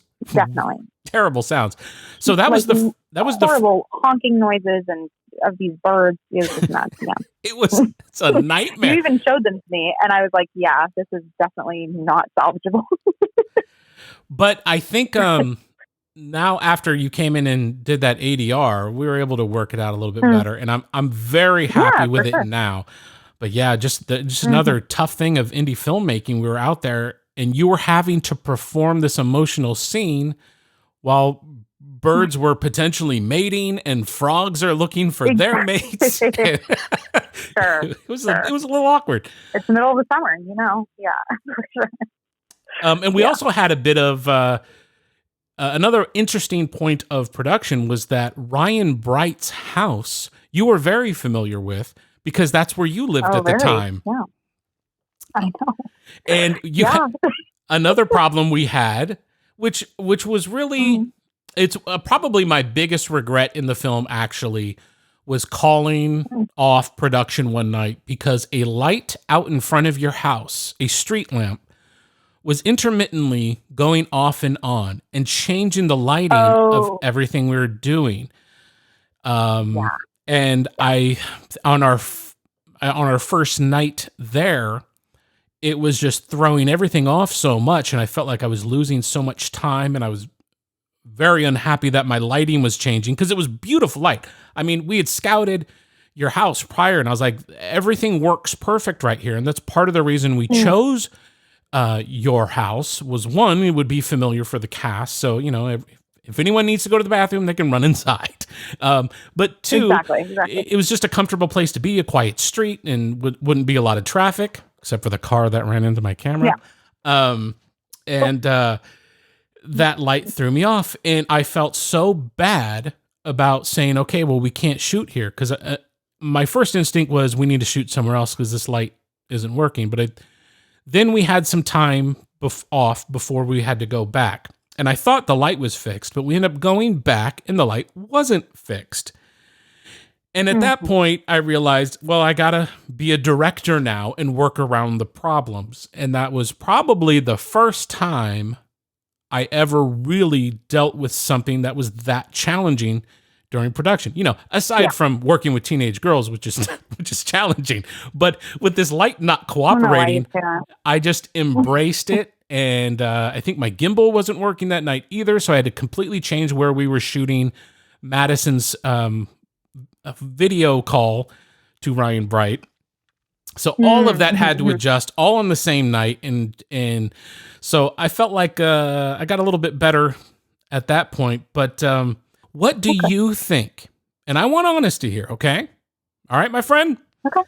terrible sounds. So that was the horrible honking noises and of these birds. It was just nuts. Yeah. It's a nightmare. You even showed them to me, and I was like, yeah, this is definitely not salvageable. But I think now after you came in and did that ADR, we were able to work it out a little bit better, and I'm very happy with it now. But just another tough thing of indie filmmaking. We were out there, and you were having to perform this emotional scene while birds were potentially mating and frogs are looking for their mates. Sure. It was a little awkward. It's the middle of the summer, Yeah, for sure. And we also had a bit of another interesting point of production was that Ryan Bright's house you were very familiar with because that's where you lived at the time. Yeah, I know. And you had another problem we had, which was really, it's probably my biggest regret in the film actually, was calling off production one night because a light out in front of your house, a street lamp, was intermittently going off and on and changing the lighting of everything we were doing. And on our first night there, it was just throwing everything off so much, and I felt like I was losing so much time, and I was very unhappy that my lighting was changing because it was beautiful light. I mean, we had scouted your house prior, and I was like, everything works perfect right here, and that's part of the reason we chose your house. Was one, it would be familiar for the cast, so if anyone needs to go to the bathroom, they can run inside. But two, exactly. It was just a comfortable place to be, a quiet street, and wouldn't be a lot of traffic, except for the car that ran into my camera. Yeah. That light threw me off, and I felt so bad about saying, okay, well, we can't shoot here, because my first instinct was we need to shoot somewhere else because this light isn't working. But then we had some time off before we had to go back. And I thought the light was fixed, but we ended up going back and the light wasn't fixed. And at that point, I realized, well, I gotta be a director now and work around the problems. And that was probably the first time I ever really dealt with something that was that challenging during production. Aside from working with teenage girls, which is challenging. But with this light not cooperating, I just embraced it. And I think my gimbal wasn't working that night either, so I had to completely change where we were shooting Madison's video call to Ryan Bright. So all of that had to adjust all on the same night, and so I felt like I got a little bit better at that point. But what do you think? And I want honesty here, okay? All right, my friend? Okay.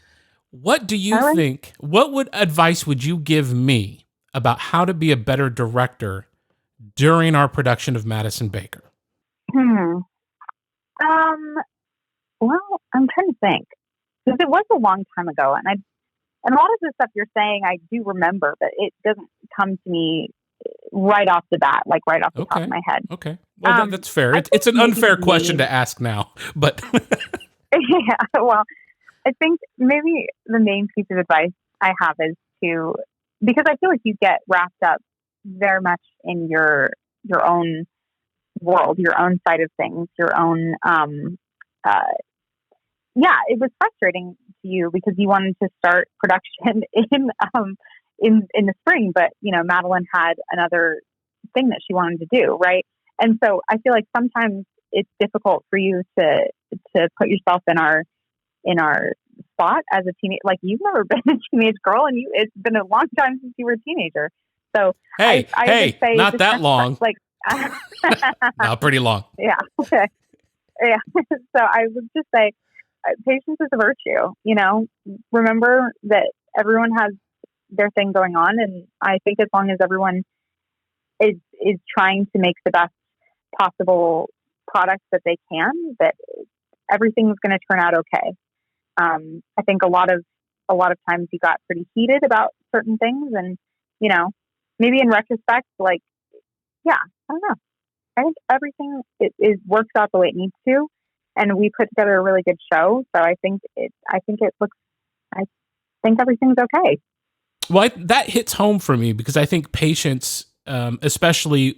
What do you think? What advice would you give me about how to be a better director during our production of Madison Baker? Well, I'm trying to think, because it was a long time ago, and a lot of the stuff you're saying I do remember, but it doesn't come to me right off the bat, like right off the top of my head. Okay, well that's fair. It's an unfair question to ask now, but yeah. Well, I think maybe the main piece of advice I have is to, because I feel like you get wrapped up very much in your own world, your own side of things, your own. It was frustrating to you because you wanted to start production in the spring, but Madeline had another thing that she wanted to do, right? And so I feel like sometimes it's difficult for you to put yourself in our spot as a teenager. Like, you've never been a teenage girl, and it's been a long time since you were a teenager. So I would say not that long. Like, no, pretty long. Yeah. Okay. Yeah. So I would just say, patience is a virtue. Remember that everyone has their thing going on, and I think as long as everyone is trying to make the best possible products that they can, that everything's going to turn out okay. I think a lot of times you got pretty heated about certain things, and maybe in retrospect, like, I don't know. I think everything works out the way it needs to, and we put together a really good show. So I think everything's okay. Well, that hits home for me because I think patience, especially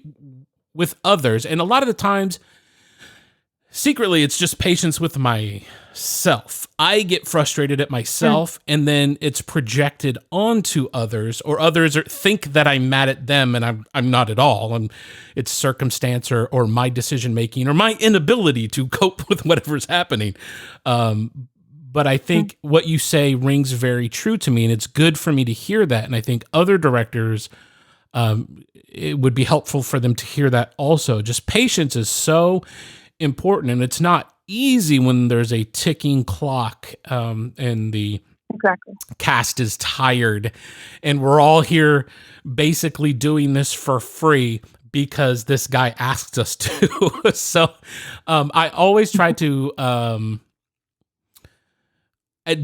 with others, and a lot of the times, secretly, it's just patience with myself. I get frustrated at myself, and then it's projected onto others, or others think that I'm mad at them, and I'm not at all. And it's circumstance or my decision making or my inability to cope with whatever's happening. But I think what you say rings very true to me, and it's good for me to hear that. And I think other directors it would be helpful for them to hear that also. Just patience is so important, and it's not easy when there's a ticking clock, and the Exactly. cast is tired, and we're all here basically doing this for free because this guy asked us to. So I always try to,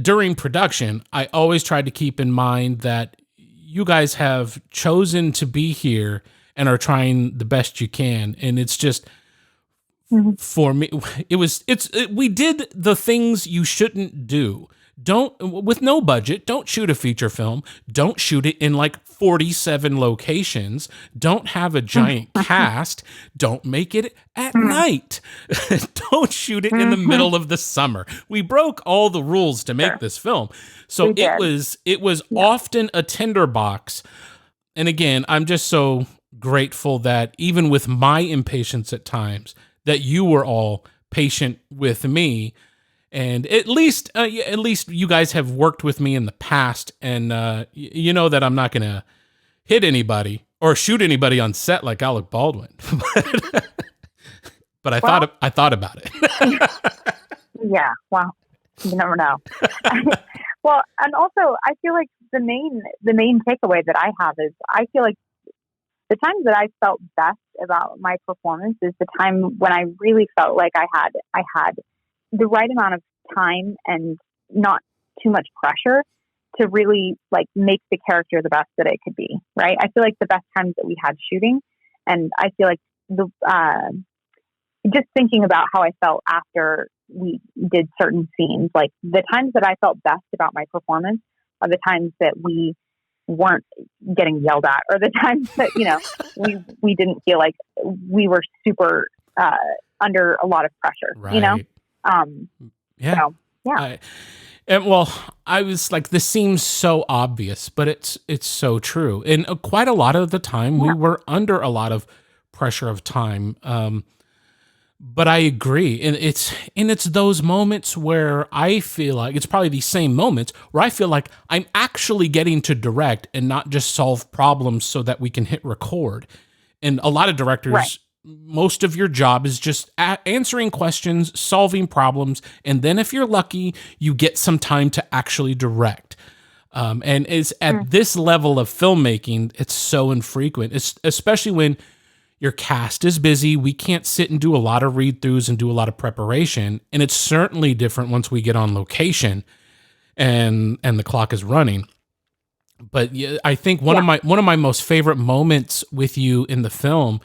during production, I always try to keep in mind that you guys have chosen to be here and are trying the best you can. And it's just, for me, we did the things you shouldn't do. With no budget, don't shoot a feature film. Don't shoot it in like 47 locations. Don't have a giant cast. Don't make it at night. Don't shoot it in the middle of the summer. We broke all the rules to make this film. So it was often a tinderbox. And again, I'm just so grateful that even with my impatience at times, that you were all patient with me. And at least you guys have worked with me in the past, and you know that I'm not going to hit anybody or shoot anybody on set like Alec Baldwin. But I thought about it. Yeah, well, you never know. Well, and also I feel like the main takeaway that I have is I feel like the times that I felt best about my performance is the time when I really felt like I had the right amount of time and not too much pressure to really like make the character the best that it could be. Right. I feel like the best times that we had shooting, and I feel like just thinking about how I felt after we did certain scenes, like the times that I felt best about my performance are the times that we weren't getting yelled at, or the times that, you know, we didn't feel like we were super under a lot of pressure, right. You know? Yeah. So, yeah. I was like, this seems so obvious, but it's so true. And quite a lot of the time we were under a lot of pressure of time. But I agree. And it's those moments where I feel like it's probably these same moments where I feel like I'm actually getting to direct and not just solve problems so that we can hit record. And a lot of directors, most of your job is just answering questions, solving problems, and then if you're lucky, you get some time to actually direct. And it's at this level of filmmaking, it's so infrequent, especially when your cast is busy. We can't sit and do a lot of read-throughs and do a lot of preparation, and it's certainly different once we get on location and the clock is running. But yeah, I think one of my most favorite moments with you in the film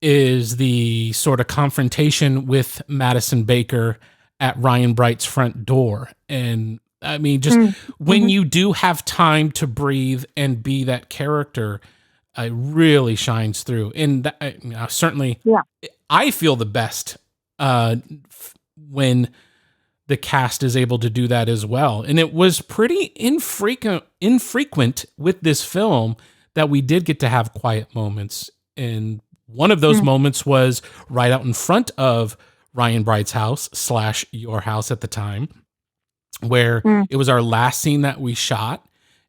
is the sort of confrontation with Madison Baker at Ryan Bright's front door. And I mean, just when you do have time to breathe and be that character, it really shines through. And that, certainly, I feel the best when the cast is able to do that as well. And it was pretty infrequent with this film that we did get to have quiet moments. And one of those moments was right out in front of Ryan Bright's house / your house at the time, where it was our last scene that we shot.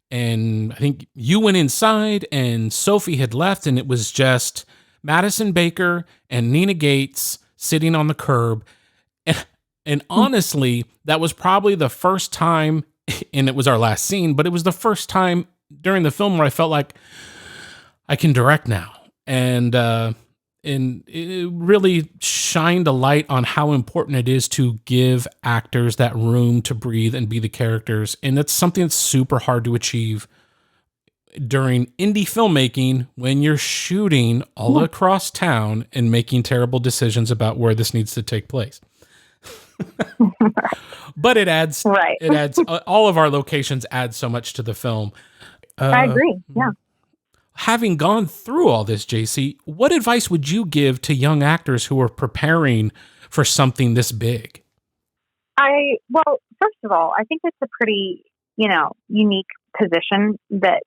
And I think you went inside and Sophie had left, and it was just Madison Baker and Nina Gates sitting on the curb. And honestly, that was probably the first time, and it was our last scene, but it was the first time during the film where I felt like I can direct now. And it really shined a light on how important it is to give actors that room to breathe and be the characters. And that's something that's super hard to achieve during indie filmmaking when you're shooting all across town and making terrible decisions about where this needs to take place. But it adds, all of our locations add so much to the film. I agree. Yeah. Having gone through all this, Jacey, what advice would you give to young actors who are preparing for something this big? Well, first of all, I think it's a pretty, unique position that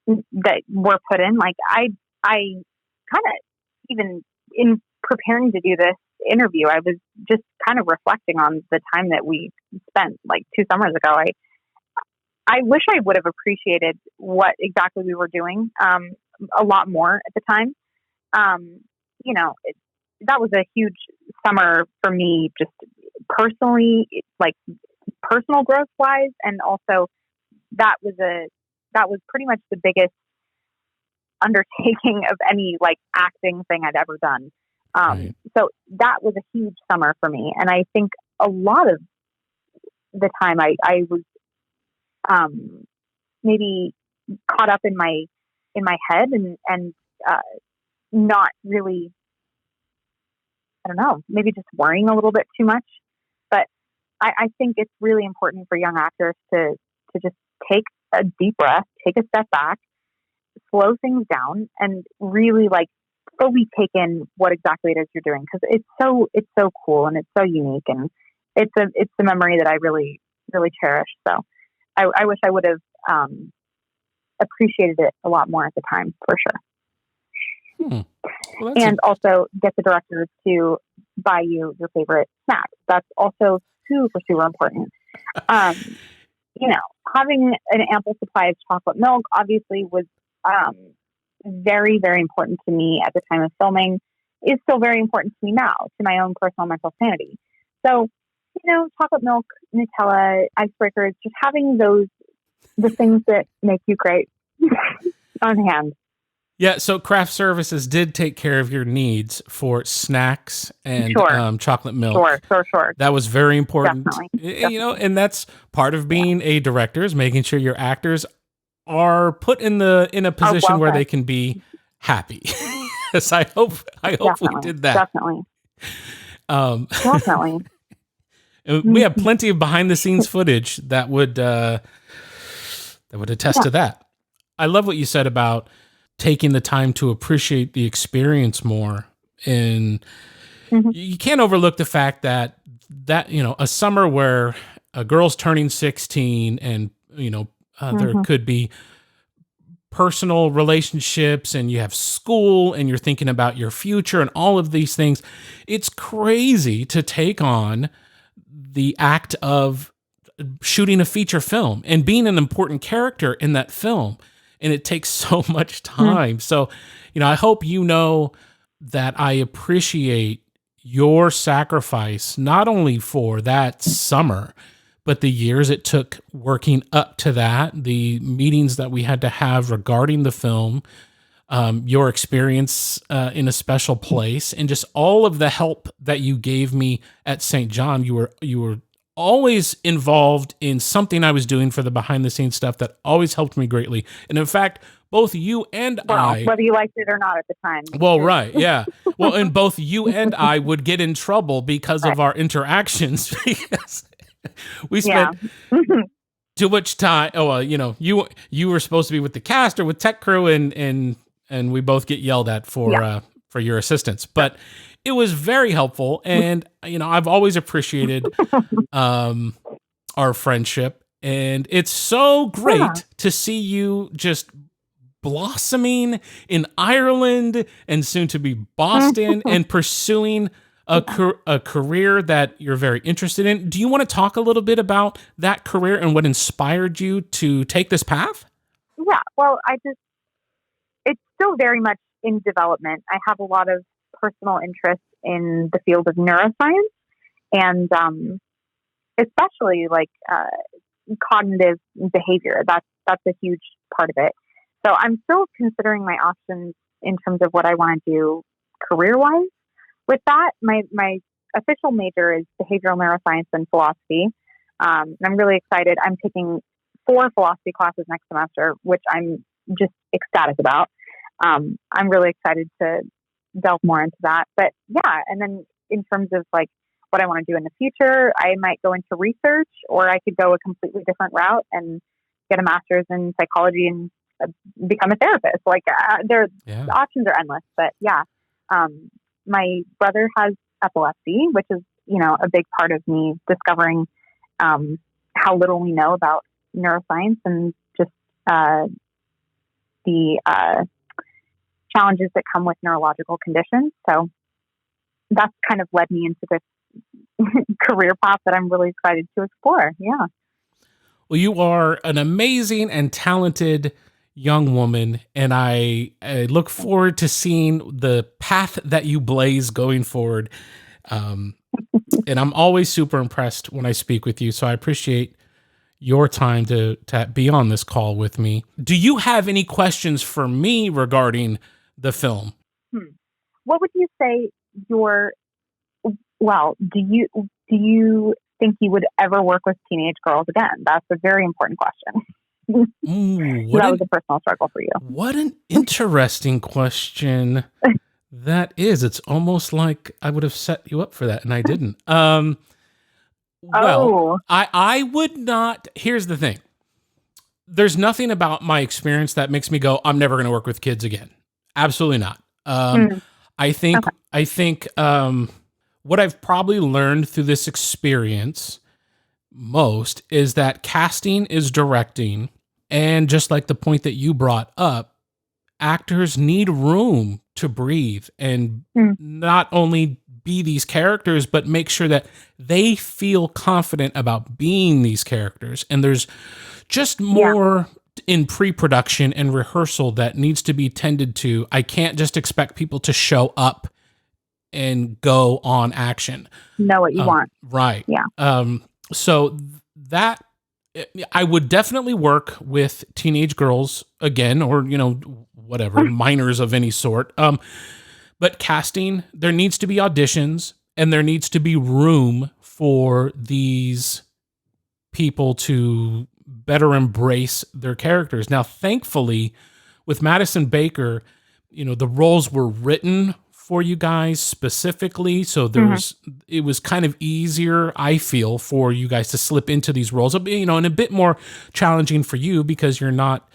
we're put in. Like I kind of, even in preparing to do this interview, I was just kind of reflecting on the time that we spent like 2 summers ago. I wish I would have appreciated what exactly we were doing a lot more at the time. That was a huge summer for me, just personally, like personal growth wise. And also that was pretty much the biggest undertaking of any like acting thing I'd ever done. Right. So that was a huge summer for me. And I think a lot of the time I was, maybe caught up in my head and not really, I don't know, maybe just worrying a little bit too much. But I think it's really important for young actors to just take a deep breath, take a step back, slow things down, and really like fully take in what exactly it is you're doing, because it's so cool and it's so unique, and it's a memory that I really really cherish. So I wish I would have appreciated it a lot more at the time, for sure. Well, and also get the directors to buy you your favorite snacks. That's also super important. Having an ample supply of chocolate milk obviously was very, very important to me at the time of filming, is still very important to me now, to my own personal mental sanity. So, chocolate milk, Nutella, icebreakers, just having the things that make you great on hand. Yeah, so craft services did take care of your needs for snacks and chocolate milk. Sure. That was very important. Definitely. And that's part of being a director, is making sure your actors are put in a position where they can be happy. Yes, I hope we did that. Definitely. Definitely. We have plenty of behind the scenes footage that would attest to that. I love what you said about taking the time to appreciate the experience more. And you can't overlook the fact that a summer where a girl's turning 16 and, there could be personal relationships and you have school and you're thinking about your future and all of these things. It's crazy to take on the act of shooting a feature film and being an important character in that film. And it takes so much time. So, I hope that I appreciate your sacrifice, not only for that summer, but the years it took working up to that, the meetings that we had to have regarding the film, your experience in a special place, and just all of the help that you gave me at St. John. You were always involved in something I was doing for the behind the scenes stuff that always helped me greatly. And in fact, both you and I, whether you liked it or not at the time. Well, right. Yeah. Well, and both you and I would get in trouble because of our interactions, because we spent too much time. Oh, well, you were supposed to be with the cast or with tech crew, and we both get yelled at for your assistance, but it was very helpful. And, I've always appreciated our friendship, and it's so great to see you just blossoming in Ireland and soon to be Boston and pursuing a career that you're very interested in. Do you want to talk a little bit about that career and what inspired you to take this path? Yeah, well, it's still very much in development. I have a lot of personal interest in the field of neuroscience, and especially like cognitive behavior. That's a huge part of it. So I'm still considering my options in terms of what I want to do career-wise. With that, my official major is behavioral neuroscience and philosophy. And I'm really excited. I'm taking 4 philosophy classes next semester, which I'm just ecstatic about. I'm really excited to delve more into that. But yeah, and then in terms of like what I want to do in the future, I might go into research, or I could go a completely different route and get a master's in psychology and become a therapist. Like the options are endless. But yeah, my brother has epilepsy, which is, a big part of me discovering how little we know about neuroscience and just the challenges that come with neurological conditions. So that's kind of led me into this career path that I'm really excited to explore. Yeah. Well, you are an amazing and talented young woman, and I look forward to seeing the path that you blaze going forward. And I'm always super impressed when I speak with you, so I appreciate your time to be on this call with me. Do you have any questions for me regarding the film? What would you say do you think you would ever work with teenage girls again? That's a very important question. Ooh, that was a personal struggle for you. What an interesting question that is. It's almost like I would have set you up for that, and I didn't. I would not. Here's the thing. There's nothing about my experience that makes me go, I'm never going to work with kids again. Absolutely not. I think what I've probably learned through this experience most is that casting is directing. And just like the point that you brought up, actors need room to breathe and not only be these characters, but make sure that they feel confident about being these characters. And there's just more in pre-production and rehearsal that needs to be tended to. I can't just expect people to show up and go on action. Know what you want. Right. Yeah. So that I would definitely work with teenage girls again, or, whatever, minors of any sort. But casting, there needs to be auditions, and there needs to be room for these people to better embrace their characters. Now, thankfully, with Madison Baker, the roles were written for you guys specifically, so it was kind of easier, I feel, for you guys to slip into these roles. And a bit more challenging for you because you're not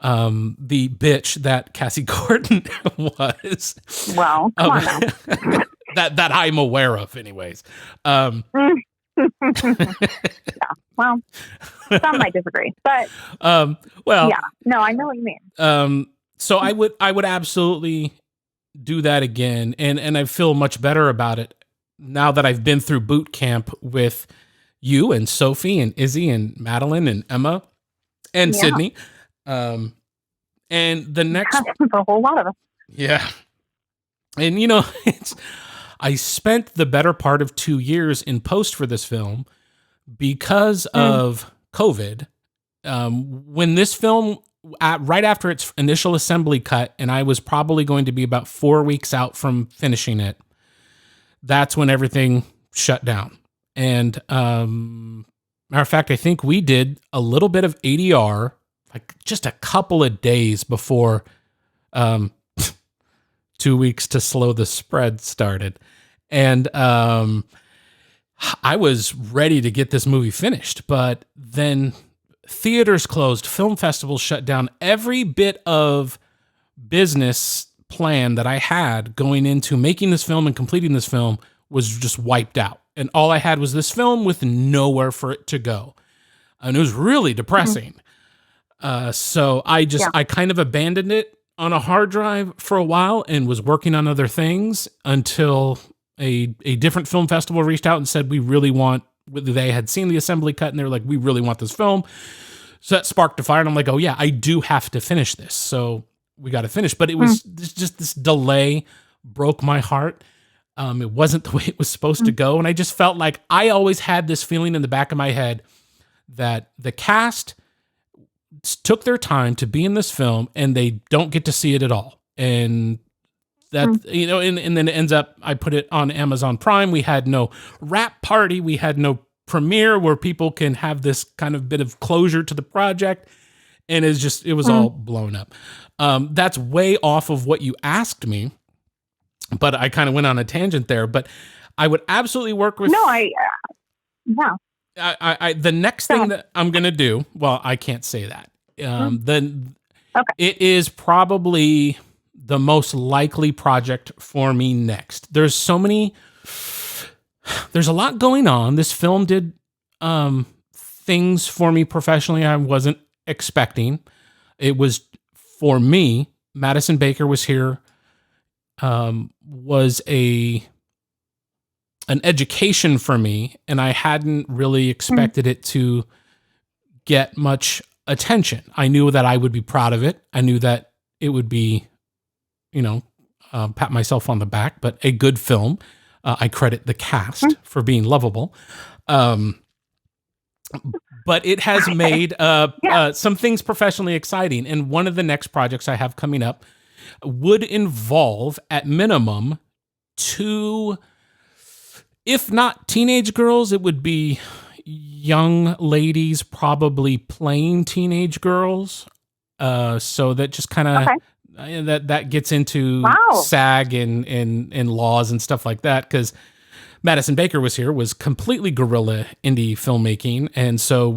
the bitch that Cassie Gordon was. Well, come on now. that I'm aware of, anyways. Yeah. Well, some might disagree, but yeah, no, I know what you mean. So I would absolutely do that again, and I feel much better about it now that I've been through boot camp with you and Sophie and Izzy and Madeline and Emma and Sydney. And the next a whole lot of us. Yeah. And I spent the better part of 2 years in post for this film because of COVID. When this film, right after its initial assembly cut, and I was probably going to be about 4 weeks out from finishing it, that's when everything shut down. And matter of fact, I think we did a little bit of ADR, like just a couple of days before 2 weeks to slow the spread started. And I was ready to get this movie finished, but then theaters closed, film festivals shut down. Every bit of business plan that I had going into making this film and completing this film was just wiped out. And all I had was this film with nowhere for it to go. And it was really depressing. So I kind of abandoned it on a hard drive for a while and was working on other things until a different film festival reached out and said, they had seen the assembly cut and they were like, we really want this film. So that sparked a fire, and I'm like, oh yeah, I do have to finish this. So we got to finish. But it was just this delay broke my heart. It wasn't the way it was supposed to go. And I just felt like I always had this feeling in the back of my head that the cast took their time to be in this film and they don't get to see it at all. And that, and then it ends up, I put it on Amazon Prime. We had no wrap party. We had no premiere where people can have this kind of bit of closure to the project. And it was all blown up. That's way off of what you asked me, but I kind of went on a tangent there. But I would absolutely work with. The next thing that I'm going to do, well, I can't say that. Then it is probably the most likely project for me next. There's a lot going on. This film did things for me professionally I wasn't expecting. It was, for me, Madison Baker Was Here was an education for me, and I hadn't really expected it to get much attention. I knew that I would be proud of it. I knew that it would be, pat myself on the back, but a good film. I credit the cast for being lovable. But it has made some things professionally exciting. And one of the next projects I have coming up would involve, at minimum, 2, if not teenage girls, it would be young ladies probably playing teenage girls. So that just kind of that gets into SAG and laws and stuff like that, because Madison Baker Was Here was completely guerrilla indie filmmaking, and so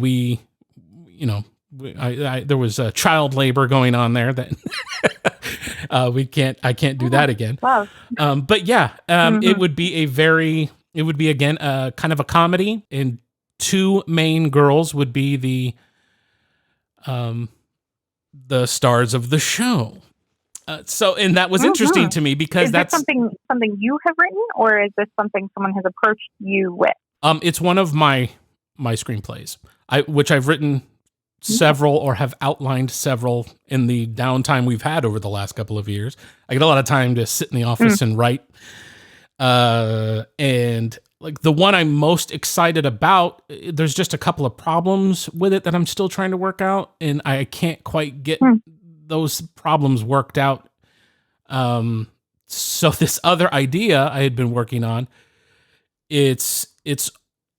there was child labor going on there that I can't do that again. Wow. But yeah, it would be again kind of a comedy, and 2 main girls would be the stars of the show. And that was interesting to me, because is that's this something you have written, or is this something someone has approached you with? It's one of my screenplays, which I've written several or have outlined several in the downtime we've had over the last couple of years. I get a lot of time to sit in the office and write. And like the one I'm most excited about, there's just a couple of problems with it that I'm still trying to work out, and I can't quite get those problems worked out. So this other idea I had been working on, it's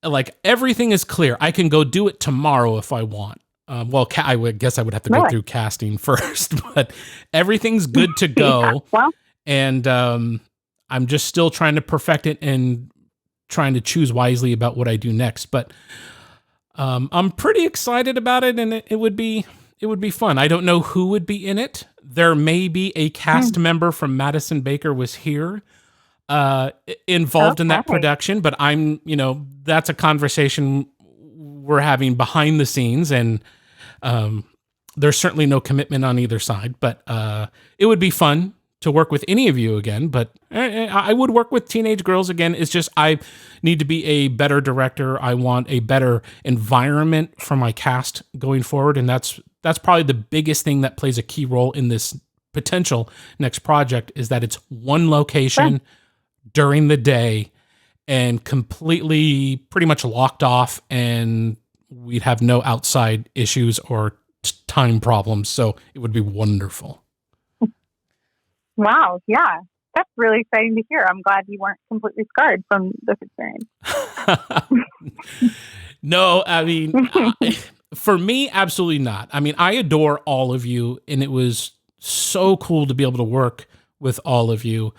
like everything is clear. I can go do it tomorrow if I want. I would guess I would have to go through casting first, but everything's good to go. And I'm just still trying to perfect it and trying to choose wisely about what I do next. But I'm pretty excited about it, and it would be fun. I don't know who would be in it. There may be a cast member from Madison Baker Was Here involved in that production, but that's a conversation we're having behind the scenes, and there's certainly no commitment on either side, but it would be fun to work with any of you again, but I would work with teenage girls again. It's just I need to be a better director. I want a better environment for my cast going forward, and that's probably the biggest thing that plays a key role in this potential next project, is that it's one location during the day and completely pretty much locked off, and we'd have no outside issues or time problems, so it would be wonderful. Wow, yeah. That's really exciting to hear. I'm glad you weren't completely scarred from this experience. No, I mean, for me, absolutely not. I mean, I adore all of you, and it was so cool to be able to work with all of you.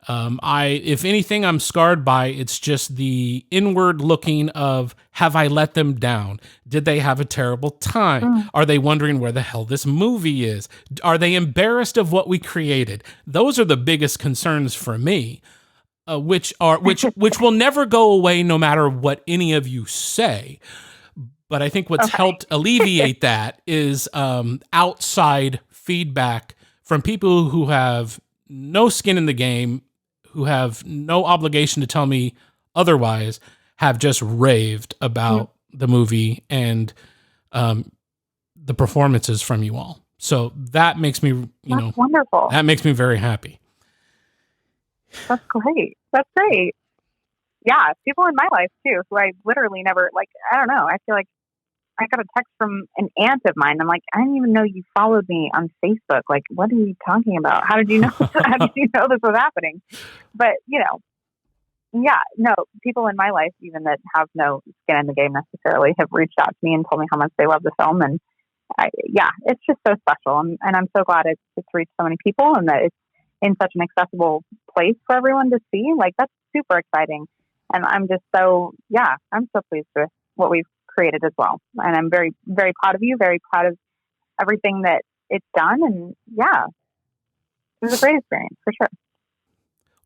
If anything, I'm scarred by, it's just the inward looking of, have I let them down? Did they have a terrible time? Are they wondering where the hell this movie is? Are they embarrassed of what we created? Those are the biggest concerns for me, which will never go away no matter what any of you say. But I think what's helped alleviate that is outside feedback from people who have no skin in the game, who have no obligation to tell me otherwise, have just raved about the movie and the performances from you all. So that makes me, That's wonderful. That makes me very happy. That's great. That's great. Yeah, people in my life too, who I literally never, I don't know. I feel like I got a text from an aunt of mine. I'm like, I didn't even know you followed me on Facebook. Like, what are you talking about? How did you know? How did you know this was happening? But people in my life, even that have no skin in the game necessarily, have reached out to me and told me how much they love the film. And it's just so special. And I'm so glad it's reached so many people, and that it's in such an accessible place for everyone to see. Like, that's super exciting. And I'm just I'm so pleased with what we've created as well. And I'm very, very proud of you, very proud of everything that it's done. And it was a great experience for sure.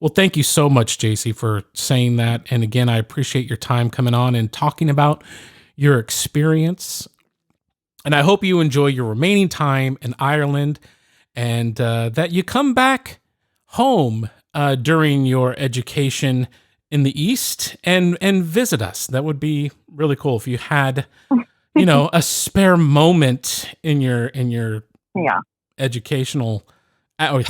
Well, thank you so much, Jacey, for saying that. And again, I appreciate your time coming on and talking about your experience. And I hope you enjoy your remaining time in Ireland, and that you come back home during your education in the East and visit us. That would be really cool if you had a spare moment in your educational, or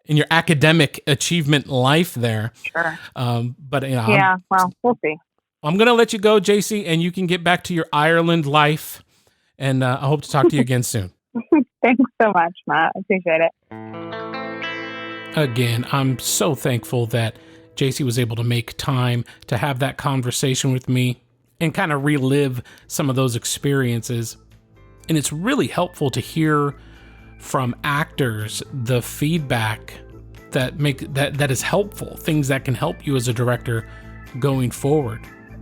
in your academic achievement life there. Sure. But well, we'll see. I'm going to let you go, Jacey, and you can get back to your Ireland life. And I hope to talk to you again soon. Thanks so much, Matt. I appreciate it. Again, I'm so thankful that Jacey was able to make time to have that conversation with me and kind of relive some of those experiences. And it's really helpful to hear from actors the feedback that is helpful, things that can help you as a director going forward.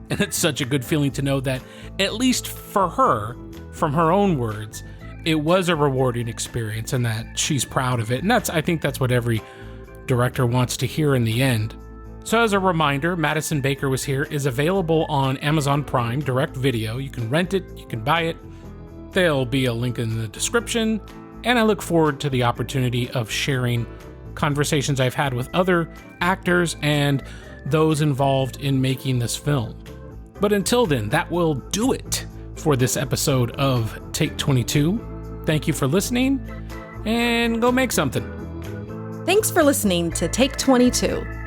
And it's such a good feeling to know that, at least for her, from her own words, it was a rewarding experience and that she's proud of it. And I think that's what every director wants to hear in the end. So as a reminder, Madison Baker Was Here is available on Amazon Prime direct video. You can rent it, you can buy it. There'll be a link in the description. And I look forward to the opportunity of sharing conversations I've had with other actors and those involved in making this film. But until then, that will do it for this episode of Take 22. Thank you for listening, and go make something. Thanks for listening to Take 22.